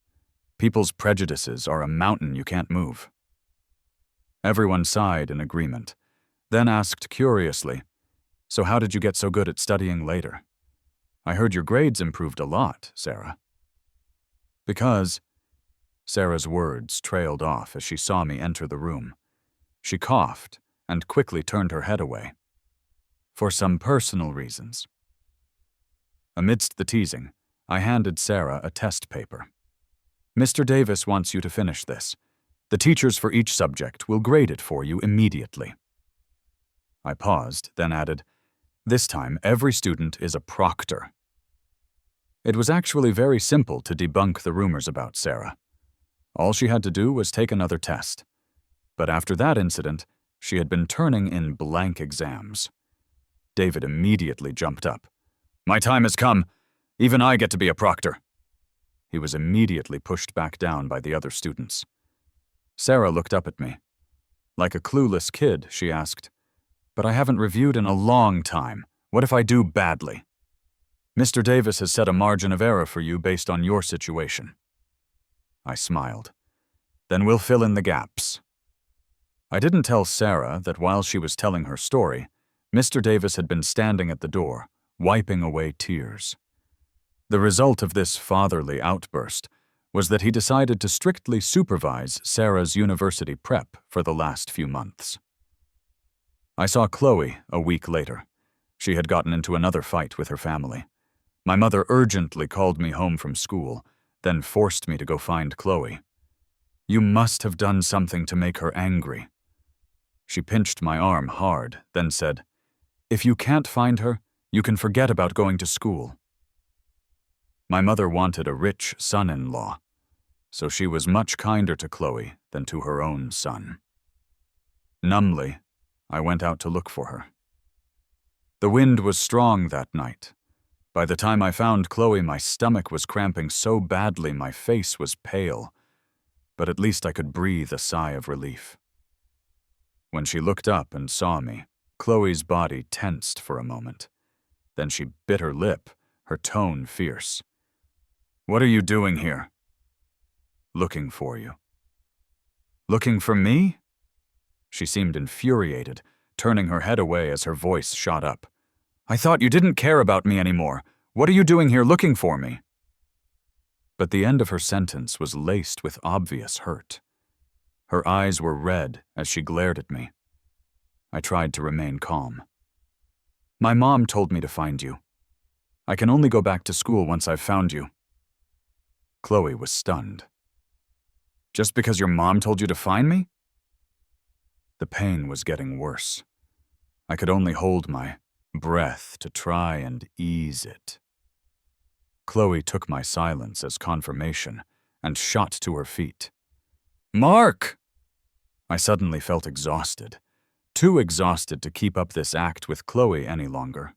People's prejudices are a mountain you can't move. Everyone sighed in agreement, then asked curiously, so how did you get so good at studying later? I heard your grades improved a lot, Sarah. Because… Sarah's words trailed off as she saw me enter the room. She coughed and quickly turned her head away. For some personal reasons. Amidst the teasing, I handed Sarah a test paper. Mr. Davis wants you to finish this. The teachers for each subject will grade it for you immediately. I paused, then added, this time every student is a proctor. It was actually very simple to debunk the rumors about Sarah. All she had to do was take another test. But after that incident, she had been turning in blank exams. David immediately jumped up. My time has come. Even I get to be a proctor. He was immediately pushed back down by the other students. Sarah looked up at me. Like a clueless kid, she asked, "But I haven't reviewed in a long time. What if I do badly?" "Mr. Davis has set a margin of error for you based on your situation." I smiled. "Then we'll fill in the gaps." I didn't tell Sarah that while she was telling her story, Mr. Davis had been standing at the door, wiping away tears. The result of this fatherly outburst was that he decided to strictly supervise Sarah's university prep for the last few months. I saw Chloe a week later. She had gotten into another fight with her family. My mother urgently called me home from school, then forced me to go find Chloe. "You must have done something to make her angry." She pinched my arm hard, then said, "If you can't find her, you can forget about going to school." My mother wanted a rich son-in-law, so she was much kinder to Chloe than to her own son. Numbly, I went out to look for her. The wind was strong that night. By the time I found Chloe, my stomach was cramping so badly my face was pale, but at least I could breathe a sigh of relief. When she looked up and saw me, Chloe's body tensed for a moment. Then she bit her lip, her tone fierce. "What are you doing here?" "Looking for you." "Looking for me?" She seemed infuriated, turning her head away as her voice shot up. "I thought you didn't care about me anymore. What are you doing here looking for me?" But the end of her sentence was laced with obvious hurt. Her eyes were red as she glared at me. I tried to remain calm. "My mom told me to find you. I can only go back to school once I've found you." Chloe was stunned. "Just because your mom told you to find me?" The pain was getting worse. I could only hold my breath to try and ease it. Chloe took my silence as confirmation and shot to her feet. "Mark!" I suddenly felt exhausted, too exhausted to keep up this act with Chloe any longer.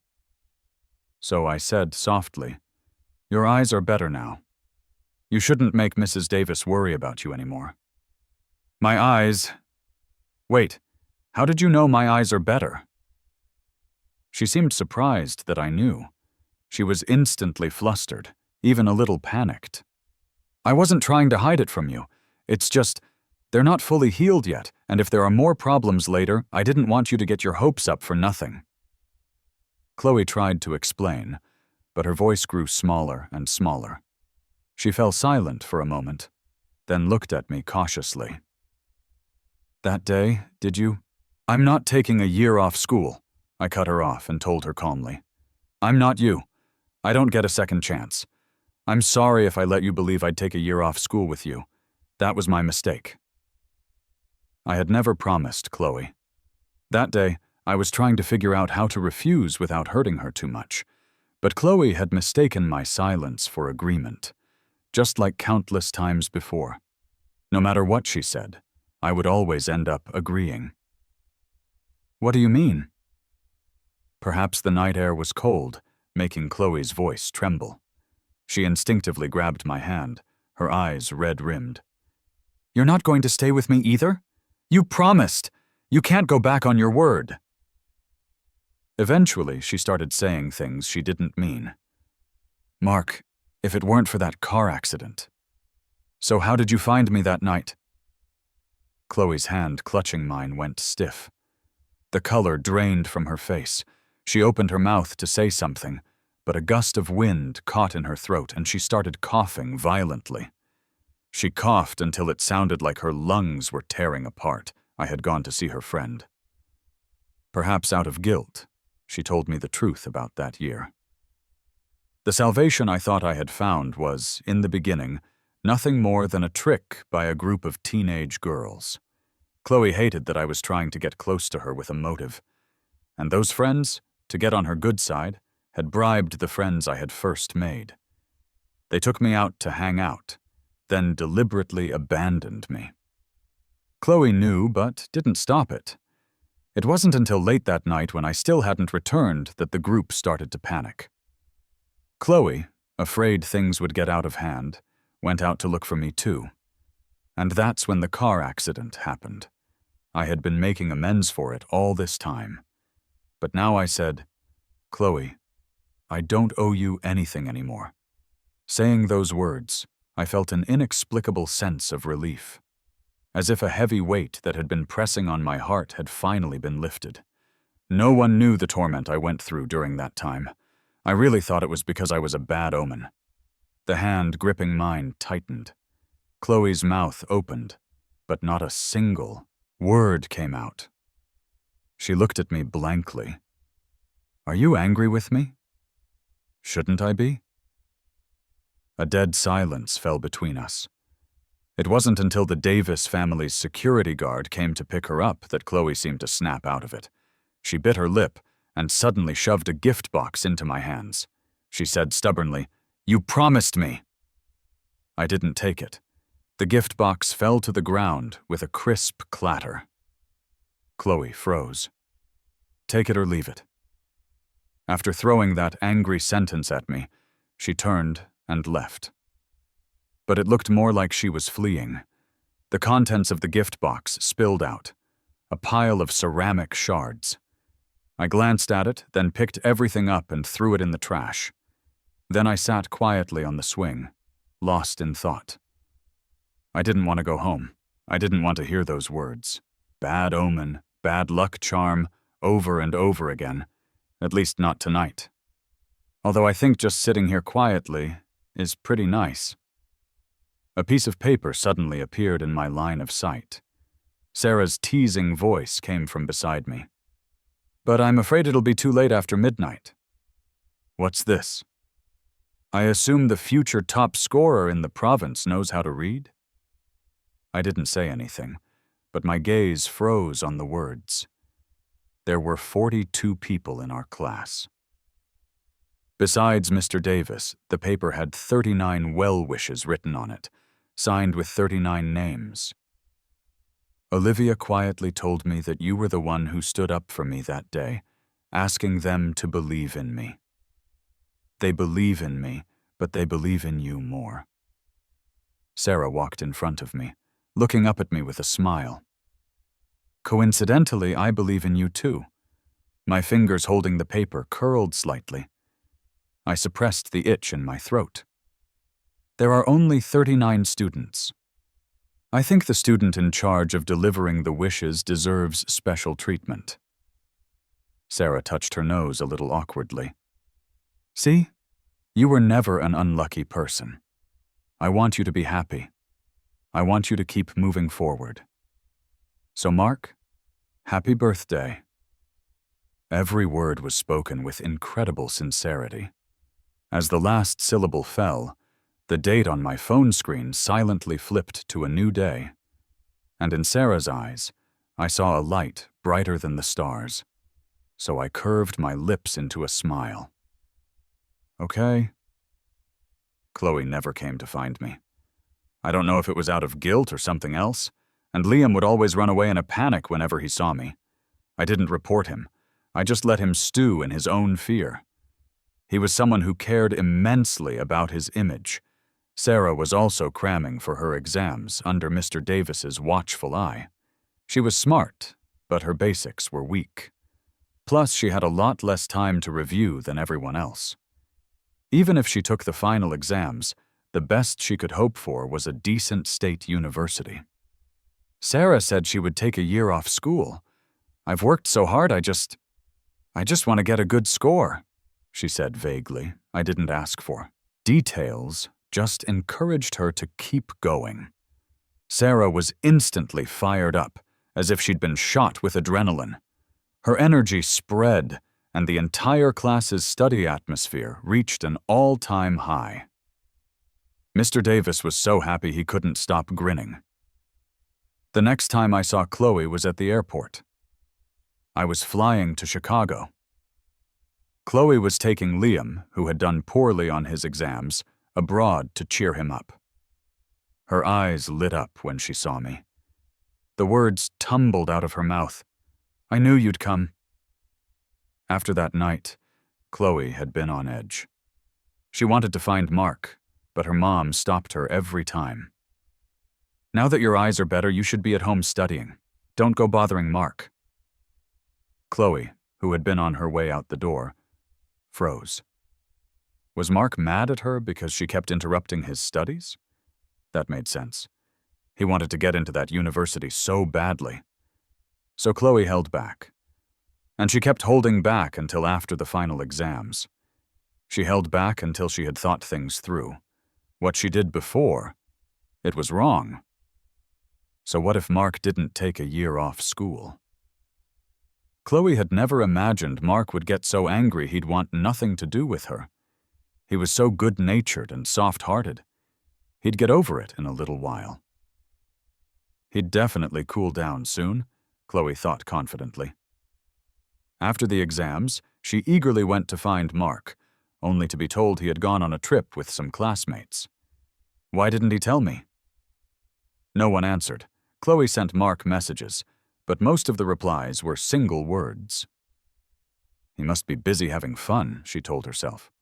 So I said softly, "Your eyes are better now. You shouldn't make Mrs. Davis worry about you anymore." "My eyes... Wait, how did you know my eyes are better?" She seemed surprised that I knew. She was instantly flustered, even a little panicked. "I wasn't trying to hide it from you. It's just, they're not fully healed yet, and if there are more problems later, I didn't want you to get your hopes up for nothing." Chloe tried to explain, but her voice grew smaller and smaller. She fell silent for a moment, then looked at me cautiously. "That day, did you?" "I'm not taking a year off school," I cut her off and told her calmly. "I'm not you. I don't get a second chance. I'm sorry if I let you believe I'd take a year off school with you. That was my mistake." I had never promised Chloe. That day, I was trying to figure out how to refuse without hurting her too much. But Chloe had mistaken my silence for agreement, just like countless times before. No matter what she said, I would always end up agreeing. "What do you mean?" Perhaps the night air was cold, making Chloe's voice tremble. She instinctively grabbed my hand, her eyes red-rimmed. "You're not going to stay with me either? You promised! You can't go back on your word." Eventually, she started saying things she didn't mean. "Mark, if it weren't for that car accident." "So how did you find me that night?" Chloe's hand clutching mine went stiff. The color drained from her face. She opened her mouth to say something, but a gust of wind caught in her throat and she started coughing violently. She coughed until it sounded like her lungs were tearing apart. I had gone to see her friend. Perhaps out of guilt, she told me the truth about that year. The salvation I thought I had found was, in the beginning, nothing more than a trick by a group of teenage girls. Chloe hated that I was trying to get close to her with a motive. And those friends, to get on her good side, had bribed the friends I had first made. They took me out to hang out, then deliberately abandoned me. Chloe knew, but didn't stop it. It wasn't until late that night when I still hadn't returned that the group started to panic. Chloe, afraid things would get out of hand, went out to look for me too. And that's when the car accident happened. I had been making amends for it all this time. But now I said, "Chloe, I don't owe you anything anymore." Saying those words, I felt an inexplicable sense of relief, as if a heavy weight that had been pressing on my heart had finally been lifted. No one knew the torment I went through during that time. I really thought it was because I was a bad omen. The hand gripping mine tightened. Chloe's mouth opened, but not a single word came out. She looked at me blankly. "Are you angry with me? Shouldn't I be?" A dead silence fell between us. It wasn't until the Davis family's security guard came to pick her up that Chloe seemed to snap out of it. She bit her lip and suddenly shoved a gift box into my hands. She said stubbornly, "You promised me." I didn't take it. The gift box fell to the ground with a crisp clatter. Chloe froze. "Take it or leave it." After throwing that angry sentence at me, she turned and left. But it looked more like she was fleeing. The contents of the gift box spilled out, a pile of ceramic shards. I glanced at it, then picked everything up and threw it in the trash. Then I sat quietly on the swing, lost in thought. I didn't want to go home. I didn't want to hear those words. Bad omen, bad luck charm, over and over again. At least not tonight. Although I think just sitting here quietly is pretty nice. A piece of paper suddenly appeared in my line of sight. Sarah's teasing voice came from beside me. "But I'm afraid it'll be too late after midnight." "What's this?" "I assume the future top scorer in the province knows how to read?" I didn't say anything, but my gaze froze on the words. There were 42 people in our class. Besides Mr. Davis, the paper had 39 well wishes written on it, signed with 39 names. "Olivia quietly told me that you were the one who stood up for me that day, asking them to believe in me. They believe in me, but they believe in you more." Sarah walked in front of me, looking up at me with a smile. "Coincidentally, I believe in you too." My fingers holding the paper curled slightly. I suppressed the itch in my throat. "There are only 39 students. I think the student in charge of delivering the wishes deserves special treatment." Sarah touched her nose a little awkwardly. "See? You were never an unlucky person. I want you to be happy. I want you to keep moving forward. So Mark, happy birthday." Every word was spoken with incredible sincerity. As the last syllable fell, the date on my phone screen silently flipped to a new day. And in Sarah's eyes, I saw a light brighter than the stars. So I curved my lips into a smile. "Okay." Chloe never came to find me. I don't know if it was out of guilt or something else, and Liam would always run away in a panic whenever he saw me. I didn't report him. I just let him stew in his own fear. He was someone who cared immensely about his image. Sarah was also cramming for her exams under Mr. Davis's watchful eye. She was smart, but her basics were weak. Plus, she had a lot less time to review than everyone else. Even if she took the final exams, the best she could hope for was a decent state university. Sarah said she would take a year off school. "I've worked so hard, I just want to get a good score," she said vaguely. I didn't ask for details, just encouraged her to keep going. Sarah was instantly fired up, as if she'd been shot with adrenaline. Her energy spread, and the entire class's study atmosphere reached an all-time high. Mr. Davis was so happy he couldn't stop grinning. The next time I saw Chloe was at the airport. I was flying to Chicago. Chloe was taking Liam, who had done poorly on his exams, abroad to cheer him up. Her eyes lit up when she saw me. The words tumbled out of her mouth. "I knew you'd come." After that night, Chloe had been on edge. She wanted to find Mark, but her mom stopped her every time. "Now that your eyes are better, you should be at home studying. Don't go bothering Mark." Chloe, who had been on her way out the door, froze. Was Mark mad at her because she kept interrupting his studies? That made sense. He wanted to get into that university so badly. So Chloe held back. And she kept holding back until after the final exams. She held back until she had thought things through. What she did before, it was wrong. So what if Mark didn't take a year off school? Chloe had never imagined Mark would get so angry he'd want nothing to do with her. He was so good-natured and soft-hearted. He'd get over it in a little while. He'd definitely cool down soon, Chloe thought confidently. After the exams, she eagerly went to find Mark, only to be told he had gone on a trip with some classmates. Why didn't he tell me? No one answered. Chloe sent Mark messages, but most of the replies were single words. He must be busy having fun, she told herself,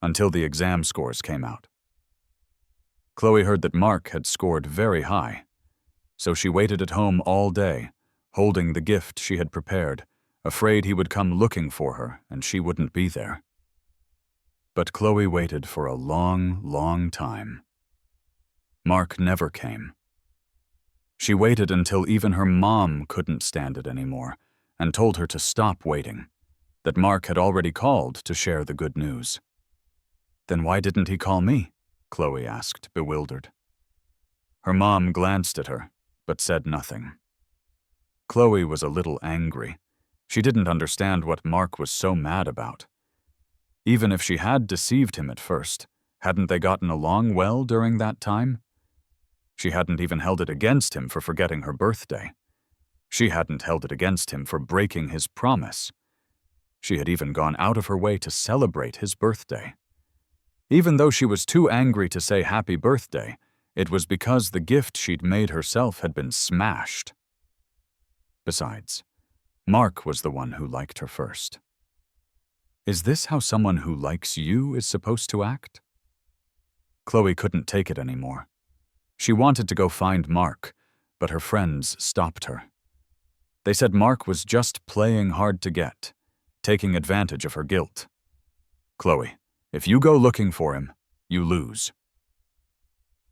until the exam scores came out. Chloe heard that Mark had scored very high, so she waited at home all day, holding the gift she had prepared, afraid he would come looking for her and she wouldn't be there. But Chloe waited for a long, long time. Mark never came. She waited until even her mom couldn't stand it anymore and told her to stop waiting, that Mark had already called to share the good news. Then why didn't he call me? Chloe asked, bewildered. Her mom glanced at her, but said nothing. Chloe was a little angry. She didn't understand what Mark was so mad about. Even if she had deceived him at first, hadn't they gotten along well during that time? She hadn't even held it against him for forgetting her birthday. She hadn't held it against him for breaking his promise. She had even gone out of her way to celebrate his birthday. Even though she was too angry to say happy birthday, it was because the gift she'd made herself had been smashed. Besides, Mark was the one who liked her first. Is this how someone who likes you is supposed to act? Chloe couldn't take it anymore. She wanted to go find Mark, but her friends stopped her. They said Mark was just playing hard to get, taking advantage of her guilt. Chloe, if you go looking for him, you lose.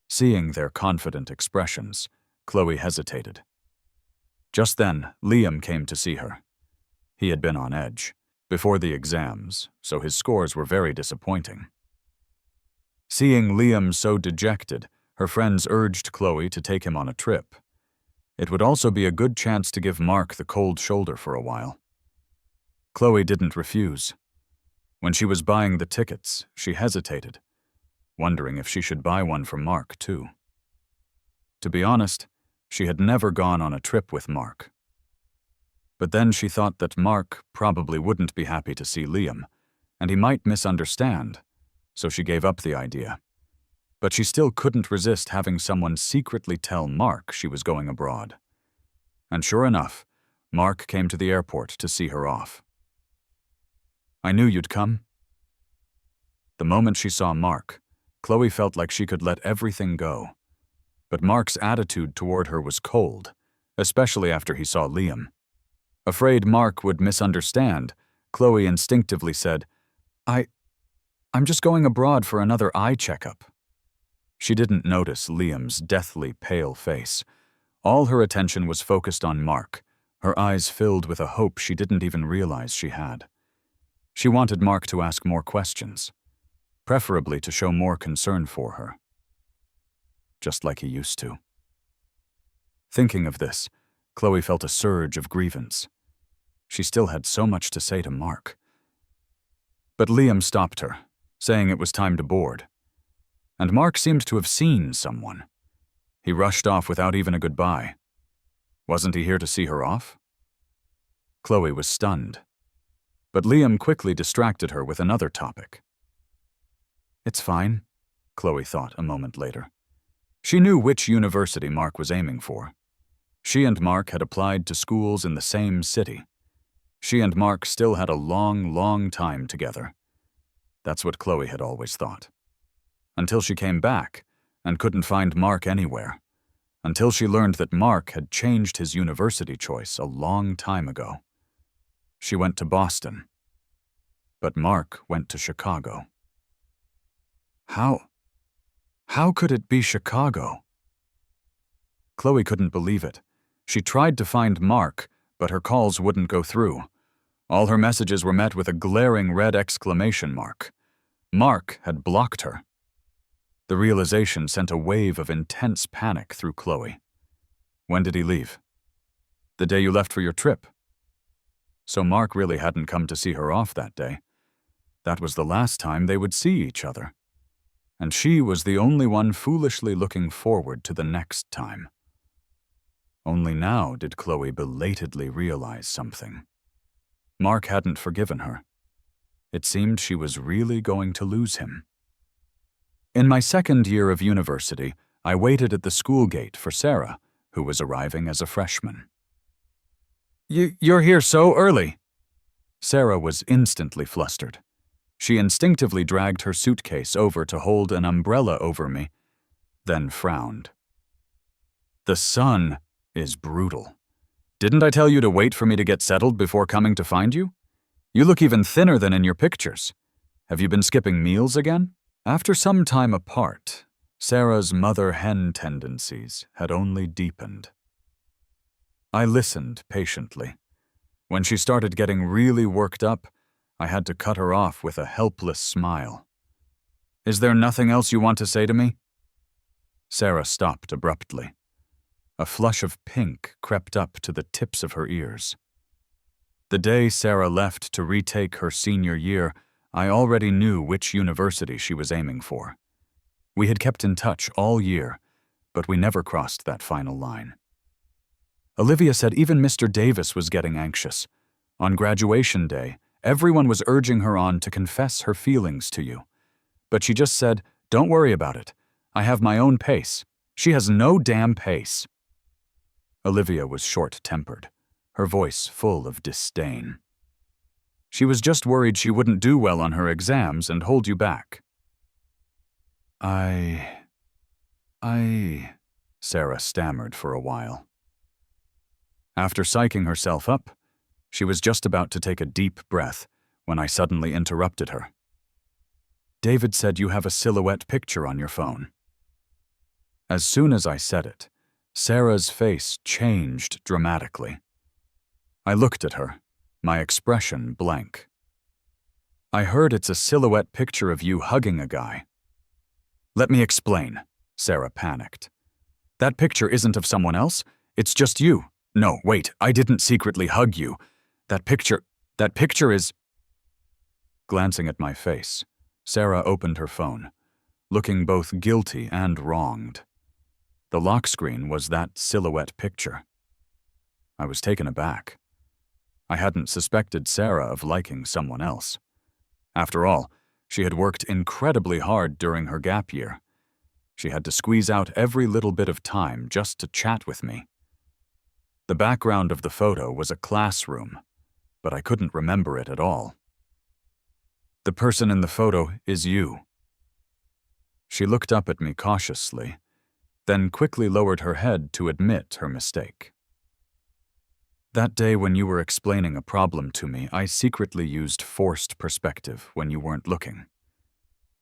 Seeing their confident expressions, Chloe hesitated. Just then, Liam came to see her. He had been on edge before the exams, so his scores were very disappointing. Seeing Liam so dejected, her friends urged Chloe to take him on a trip. It would also be a good chance to give Mark the cold shoulder for a while. Chloe didn't refuse. When she was buying the tickets, she hesitated, wondering if she should buy one for Mark, too. To be honest, she had never gone on a trip with Mark. But then she thought that Mark probably wouldn't be happy to see Liam, and he might misunderstand, so she gave up the idea. But she still couldn't resist having someone secretly tell Mark she was going abroad. And sure enough, Mark came to the airport to see her off. "I knew you'd come." The moment she saw Mark, Chloe felt like she could let everything go. But Mark's attitude toward her was cold, especially after he saw Liam. Afraid Mark would misunderstand, Chloe instinctively said, I'm just going abroad for another eye checkup." She didn't notice Liam's deathly pale face. All her attention was focused on Mark, her eyes filled with a hope she didn't even realize she had. She wanted Mark to ask more questions, preferably to show more concern for her, just like he used to. Thinking of this, Chloe felt a surge of grievance. She still had so much to say to Mark. But Liam stopped her, saying it was time to board. And Mark seemed to have seen someone. He rushed off without even a goodbye. Wasn't he here to see her off? Chloe was stunned. But Liam quickly distracted her with another topic. It's fine, Chloe thought a moment later. She knew which university Mark was aiming for. She and Mark had applied to schools in the same city. She and Mark still had a long, long time together. That's what Chloe had always thought. Until she came back and couldn't find Mark anywhere. Until she learned that Mark had changed his university choice a long time ago. She went to Boston. But Mark went to Chicago. How could it be Chicago? Chloe couldn't believe it. She tried to find Mark, but her calls wouldn't go through. All her messages were met with a glaring red exclamation mark. Mark had blocked her. The realization sent a wave of intense panic through Chloe. When did he leave? The day you left for your trip. So Mark really hadn't come to see her off that day. That was the last time they would see each other. And she was the only one foolishly looking forward to the next time. Only now did Chloe belatedly realize something. Mark hadn't forgiven her. It seemed she was really going to lose him. In my second year of university, I waited at the school gate for Sarah, who was arriving as a freshman. You're here so early." Sarah was instantly flustered. She instinctively dragged her suitcase over to hold an umbrella over me, then frowned. "The sun is brutal. Didn't I tell you to wait for me to get settled before coming to find you? You look even thinner than in your pictures. Have you been skipping meals again?" After some time apart, Sarah's mother-hen tendencies had only deepened. I listened patiently. When she started getting really worked up, I had to cut her off with a helpless smile. "Is there nothing else you want to say to me?" Sarah stopped abruptly. A flush of pink crept up to the tips of her ears. The day Sarah left to retake her senior year, I already knew which university she was aiming for. We had kept in touch all year, but we never crossed that final line. Olivia said even Mr. Davis was getting anxious. On graduation day, everyone was urging her on to confess her feelings to you. But she just said, "Don't worry about it. I have my own pace." She has no damn pace. Olivia was short-tempered, her voice full of disdain. She was just worried she wouldn't do well on her exams and hold you back. Sarah stammered for a while. After psyching herself up, she was just about to take a deep breath when I suddenly interrupted her. "David said you have a silhouette picture on your phone." As soon as I said it, Sarah's face changed dramatically. I looked at her, my expression blank. "I heard it's a silhouette picture of you hugging a guy." "Let me explain," Sarah panicked. "That picture isn't of someone else, it's just you. No, wait, I didn't secretly hug you. That picture is—" Glancing at my face, Sarah opened her phone, looking both guilty and wronged. The lock screen was that silhouette picture. I was taken aback. I hadn't suspected Sarah of liking someone else. After all, she had worked incredibly hard during her gap year. She had to squeeze out every little bit of time just to chat with me. The background of the photo was a classroom, but I couldn't remember it at all. "The person in the photo is you." She looked up at me cautiously, then quickly lowered her head to admit her mistake. "That day when you were explaining a problem to me, I secretly used forced perspective when you weren't looking.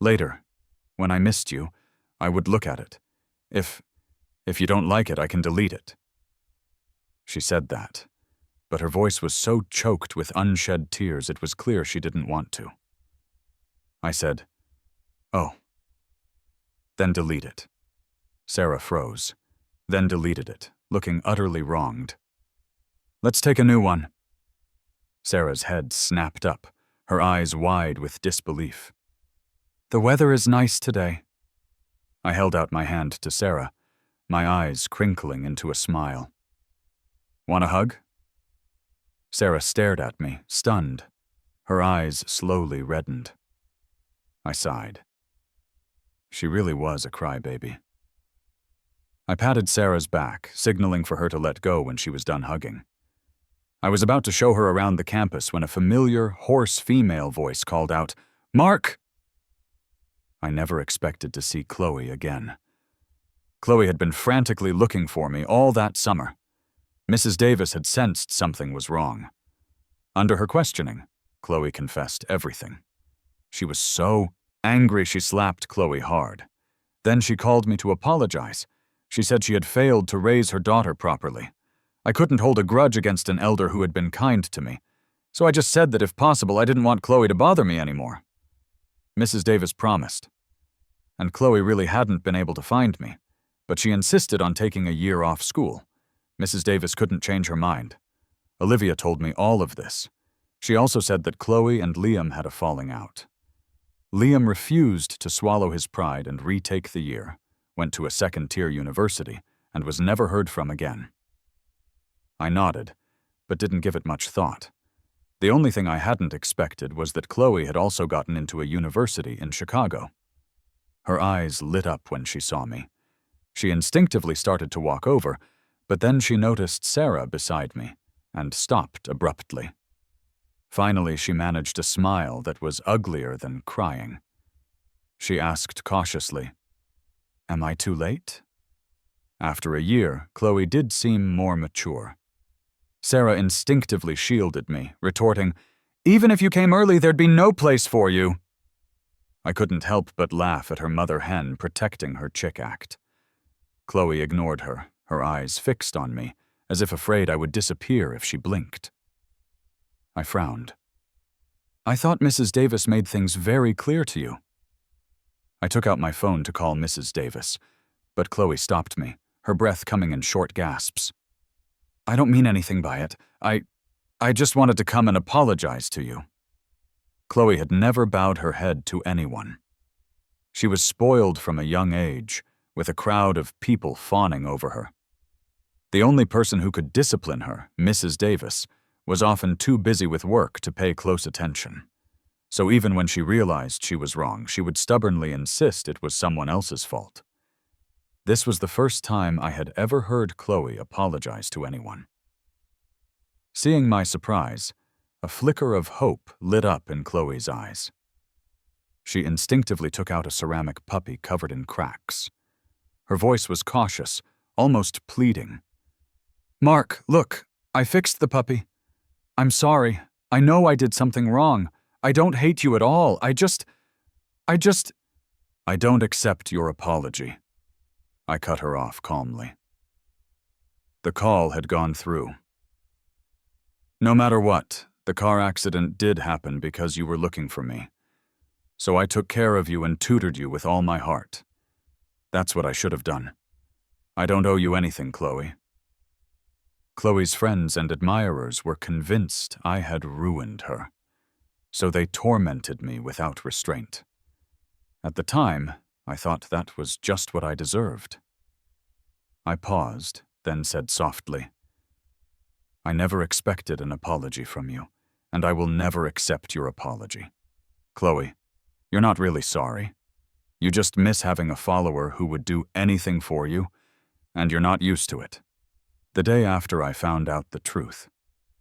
Later, when I missed you, I would look at it. If you don't like it, I can delete it." She said that, but her voice was so choked with unshed tears it was clear she didn't want to. I said, "Oh." "Then delete it." Sarah froze, then deleted it, looking utterly wronged. "Let's take a new one." Sarah's head snapped up, her eyes wide with disbelief. "The weather is nice today." I held out my hand to Sarah, my eyes crinkling into a smile. "Want a hug?" Sarah stared at me, stunned. Her eyes slowly reddened. I sighed. She really was a crybaby. I patted Sarah's back, signaling for her to let go when she was done hugging. I was about to show her around the campus when a familiar, hoarse female voice called out, "Mark!" I never expected to see Chloe again. Chloe had been frantically looking for me all that summer. Mrs. Davis had sensed something was wrong. Under her questioning, Chloe confessed everything. She was so angry she slapped Chloe hard. Then she called me to apologize. She said she had failed to raise her daughter properly. I couldn't hold a grudge against an elder who had been kind to me, so I just said that if possible I didn't want Chloe to bother me anymore. Mrs. Davis promised. And Chloe really hadn't been able to find me, but she insisted on taking a year off school. Mrs. Davis couldn't change her mind. Olivia told me all of this. She also said that Chloe and Liam had a falling out. Liam refused to swallow his pride and retake the year, went to a second-tier university, and was never heard from again. I nodded, but didn't give it much thought. The only thing I hadn't expected was that Chloe had also gotten into a university in Chicago. Her eyes lit up when she saw me. She instinctively started to walk over, but then she noticed Sarah beside me and stopped abruptly. Finally, she managed a smile that was uglier than crying. She asked cautiously, "Am I too late?" After a year, Chloe did seem more mature. Sarah instinctively shielded me, retorting, "Even if you came early, there'd be no place for you." I couldn't help but laugh at her mother hen protecting her chick act. Chloe ignored her, her eyes fixed on me, as if afraid I would disappear if she blinked. I frowned. "I thought Mrs. Davis made things very clear to you." I took out my phone to call Mrs. Davis, but Chloe stopped me, her breath coming in short gasps. "I don't mean anything by it. I just wanted to come and apologize to you." Chloe had never bowed her head to anyone. She was spoiled from a young age, with a crowd of people fawning over her. The only person who could discipline her, Mrs. Davis, was often too busy with work to pay close attention. So even when she realized she was wrong, she would stubbornly insist it was someone else's fault. This was the first time I had ever heard Chloe apologize to anyone. Seeing my surprise, a flicker of hope lit up in Chloe's eyes. She instinctively took out a ceramic puppy covered in cracks. Her voice was cautious, almost pleading. "Mark, look, I fixed the puppy. I'm sorry. I know I did something wrong. I don't hate you at all. I don't accept your apology." I cut her off calmly. The call had gone through. "No matter what, the car accident did happen because you were looking for me. So I took care of you and tutored you with all my heart. That's what I should have done. I don't owe you anything, Chloe." Chloe's friends and admirers were convinced I had ruined her, so they tormented me without restraint. At the time, I thought that was just what I deserved. I paused, then said softly, "I never expected an apology from you, and I will never accept your apology. Chloe, you're not really sorry. You just miss having a follower who would do anything for you, and you're not used to it." The day after I found out the truth,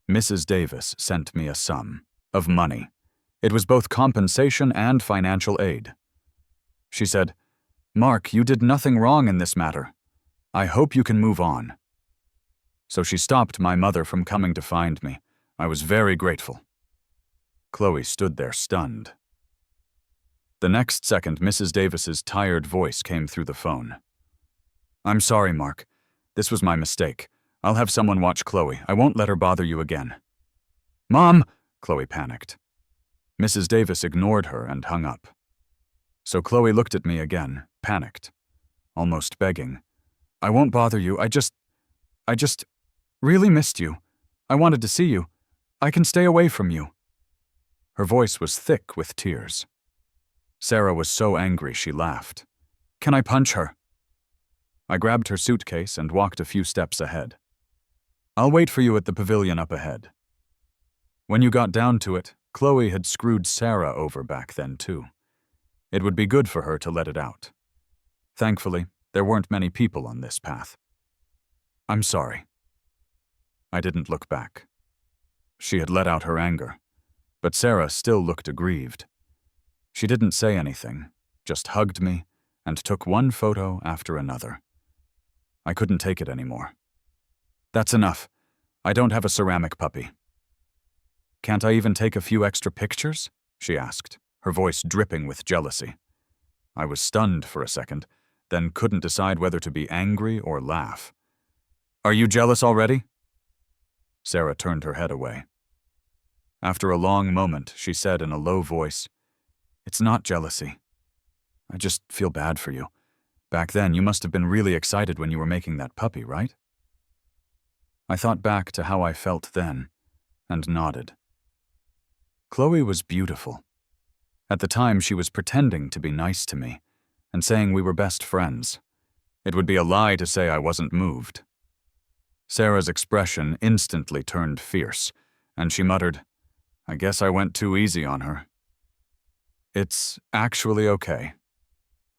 Mrs. Davis sent me a sum of money. It was both compensation and financial aid. She said, "Mark, you did nothing wrong in this matter. I hope you can move on." So she stopped my mother from coming to find me. I was very grateful. Chloe stood there stunned. The next second, Mrs. Davis's tired voice came through the phone. "I'm sorry, Mark. This was my mistake. I'll have someone watch Chloe. I won't let her bother you again." "Mom!" Chloe panicked. Mrs. Davis ignored her and hung up. So Chloe looked at me again, panicked, almost begging. "I won't bother you. I just really missed you. I wanted to see you. I can stay away from you." Her voice was thick with tears. Sarah was so angry she laughed. "Can I punch her?" I grabbed her suitcase and walked a few steps ahead. "I'll wait for you at the pavilion up ahead." When you got down to it, Chloe had screwed Sarah over back then too. It would be good for her to let it out. Thankfully, there weren't many people on this path. "I'm sorry." I didn't look back. She had let out her anger, but Sarah still looked aggrieved. She didn't say anything, just hugged me and took one photo after another. I couldn't take it anymore. That's enough. I don't have a ceramic puppy. Can't I even take a few extra pictures? She asked, her voice dripping with jealousy. I was stunned for a second, then couldn't decide whether to be angry or laugh. Are you jealous already? Sarah turned her head away. After a long moment, she said in a low voice, It's not jealousy. I just feel bad for you. Back then, you must have been really excited when you were making that puppy, right? I thought back to how I felt then, and nodded. Chloe was beautiful. At the time, she was pretending to be nice to me, and saying we were best friends. It would be a lie to say I wasn't moved. Sarah's expression instantly turned fierce, and she muttered, I guess I went too easy on her. It's actually okay.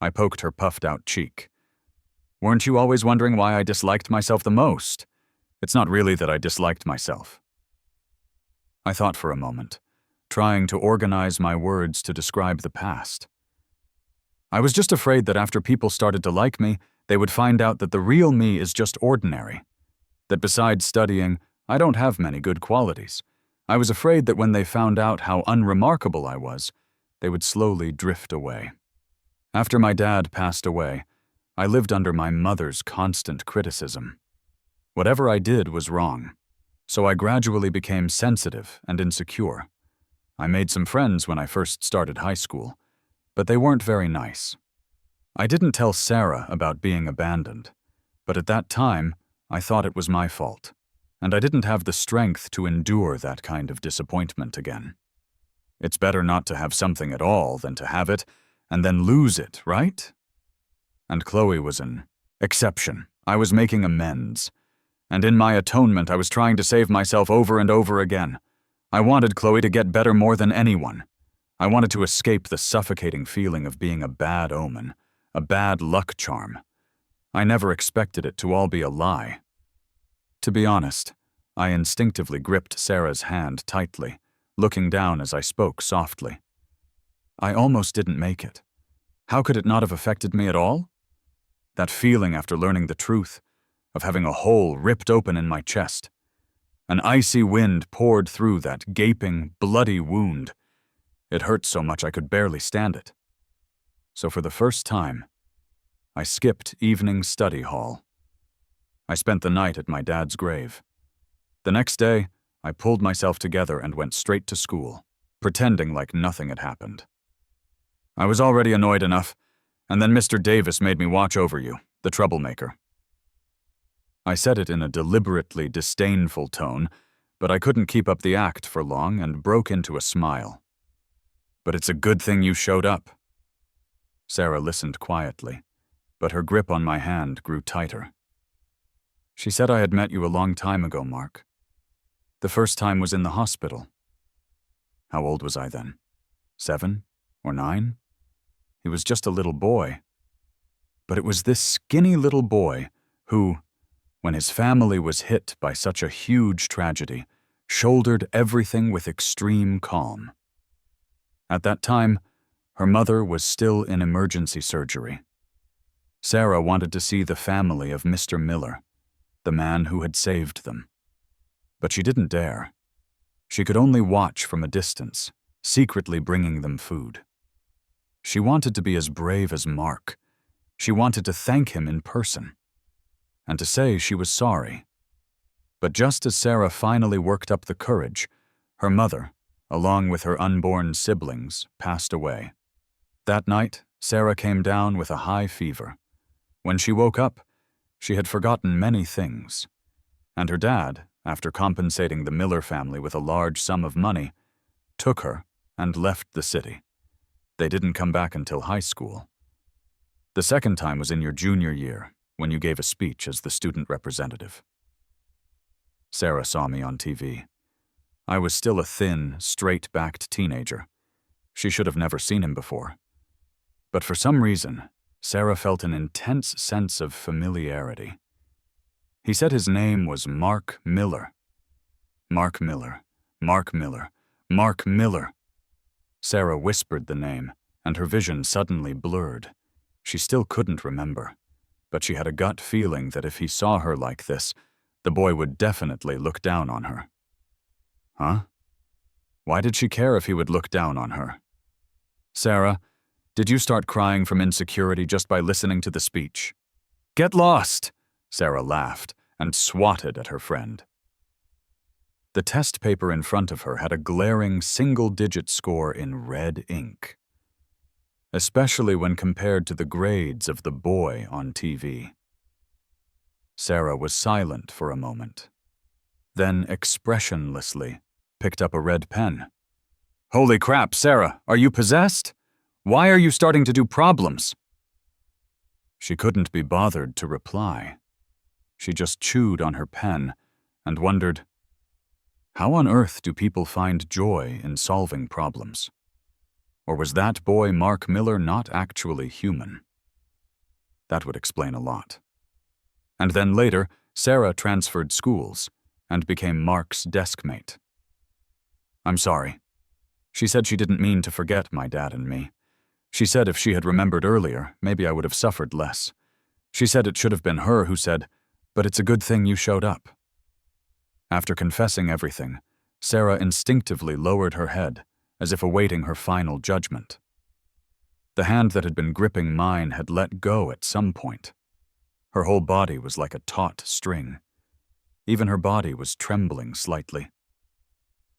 I poked her puffed-out cheek. Weren't you always wondering why I disliked myself the most? It's not really that I disliked myself. I thought for a moment, trying to organize my words to describe the past. I was just afraid that after people started to like me, they would find out that the real me is just ordinary. That besides studying, I don't have many good qualities. I was afraid that when they found out how unremarkable I was, they would slowly drift away. After my dad passed away, I lived under my mother's constant criticism. Whatever I did was wrong, so I gradually became sensitive and insecure. I made some friends when I first started high school, but they weren't very nice. I didn't tell Sarah about being abandoned, but at that time, I thought it was my fault, and I didn't have the strength to endure that kind of disappointment again. It's better not to have something at all than to have it and then lose it, right? And Chloe was an exception. I was making amends. And in my atonement, I was trying to save myself over and over again. I wanted Chloe to get better more than anyone. I wanted to escape the suffocating feeling of being a bad omen, a bad luck charm. I never expected it to all be a lie. To be honest, I instinctively gripped Sarah's hand tightly, looking down as I spoke softly. I almost didn't make it. How could it not have affected me at all? That feeling after learning the truth, of having a hole ripped open in my chest. An icy wind poured through that gaping, bloody wound. It hurt so much I could barely stand it. So for the first time, I skipped evening study hall. I spent the night at my dad's grave. The next day, I pulled myself together and went straight to school, pretending like nothing had happened. I was already annoyed enough, and then Mr. Davis made me watch over you, the troublemaker. I said it in a deliberately disdainful tone, but I couldn't keep up the act for long and broke into a smile. But it's a good thing you showed up. Sarah listened quietly, but her grip on my hand grew tighter. She said I had met you a long time ago, Mark. The first time was in the hospital. How old was I then? 7 or 9? He was just a little boy. But it was this skinny little boy who, when his family was hit by such a huge tragedy, shouldered everything with extreme calm. At that time, her mother was still in emergency surgery. Sarah wanted to see the family of Mr. Miller, the man who had saved them. But she didn't dare. She could only watch from a distance, secretly bringing them food. She wanted to be as brave as Mark. She wanted to thank him in person, and to say she was sorry. But just as Sarah finally worked up the courage, her mother, along with her unborn siblings, passed away. That night, Sarah came down with a high fever. When she woke up, she had forgotten many things, and her dad, after compensating the Miller family with a large sum of money, took her and left the city. They didn't come back until high school. The second time was in your junior year, when you gave a speech as the student representative. Sarah saw me on TV. I was still a thin, straight-backed teenager. She should have never seen him before. But for some reason, Sarah felt an intense sense of familiarity. He said his name was Mark Miller. Mark Miller, Mark Miller, Mark Miller. Sarah whispered the name, and her vision suddenly blurred. She still couldn't remember, but she had a gut feeling that if he saw her like this, the boy would definitely look down on her. Huh? Why did she care if he would look down on her? Sarah, did you start crying from insecurity just by listening to the speech? Get lost! Sarah laughed and swatted at her friend. The test paper in front of her had a glaring single-digit score in red ink, especially when compared to the grades of the boy on TV. Sarah was silent for a moment, then expressionlessly picked up a red pen. Holy crap, Sarah, are you possessed? Why are you starting to do problems? She couldn't be bothered to reply. She just chewed on her pen and wondered, how on earth do people find joy in solving problems? Or was that boy Mark Miller not actually human? That would explain a lot. And then later, Sarah transferred schools and became Mark's deskmate. I'm sorry. She said she didn't mean to forget my dad and me. She said if she had remembered earlier, maybe I would have suffered less. She said it should have been her who said, but it's a good thing you showed up. After confessing everything, Sarah instinctively lowered her head, as if awaiting her final judgment. The hand that had been gripping mine had let go at some point. Her whole body was like a taut string. Even her body was trembling slightly.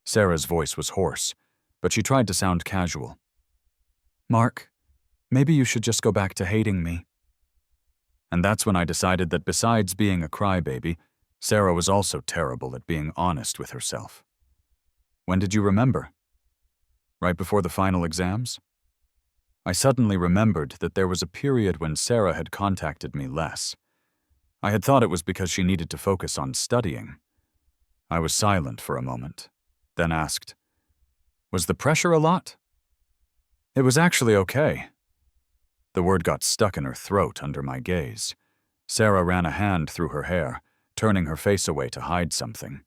Sarah's voice was hoarse, but she tried to sound casual. Mark, maybe you should just go back to hating me. And that's when I decided that besides being a crybaby, Sarah was also terrible at being honest with herself. When did you remember? Right before the final exams? I suddenly remembered that there was a period when Sarah had contacted me less. I had thought it was because she needed to focus on studying. I was silent for a moment, then asked, was the pressure a lot? It was actually okay. The word got stuck in her throat under my gaze. Sarah ran a hand through her hair, turning her face away to hide something.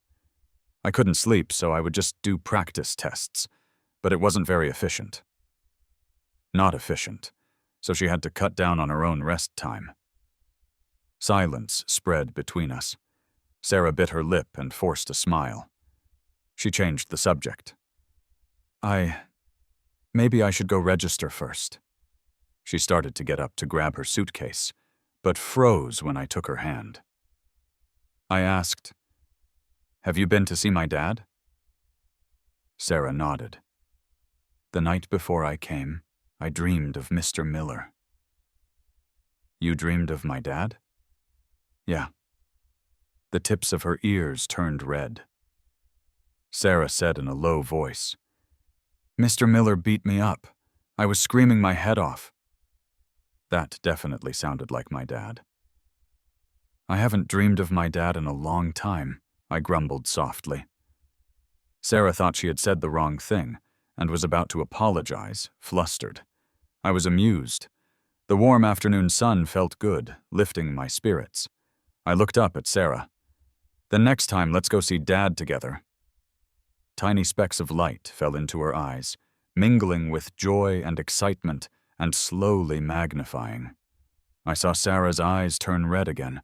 I couldn't sleep, so I would just do practice tests, but it wasn't very efficient. Not efficient, so she had to cut down on her own rest time. Silence spread between us. Sarah bit her lip and forced a smile. She changed the subject. Maybe I should go register first. She started to get up to grab her suitcase, but froze when I took her hand. I asked, have you been to see my dad? Sarah nodded. The night before I came, I dreamed of Mr. Miller. You dreamed of my dad? Yeah. The tips of her ears turned red. Sarah said in a low voice, Mr. Miller beat me up. I was screaming my head off. That definitely sounded like my dad. I haven't dreamed of my dad in a long time, I grumbled softly. Sarah thought she had said the wrong thing and was about to apologize, flustered. I was amused. The warm afternoon sun felt good, lifting my spirits. I looked up at Sarah. Then next time, let's go see Dad together. Tiny specks of light fell into her eyes, mingling with joy and excitement and slowly magnifying. I saw Sarah's eyes turn red again.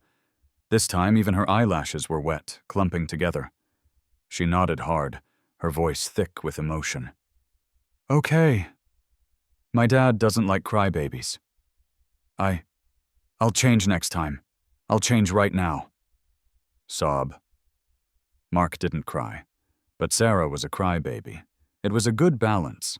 This time, even her eyelashes were wet, clumping together. She nodded hard, her voice thick with emotion. Okay. My dad doesn't like crybabies. I'll change next time. I'll change right now. Sob. Mark didn't cry, but Sarah was a crybaby. It was a good balance.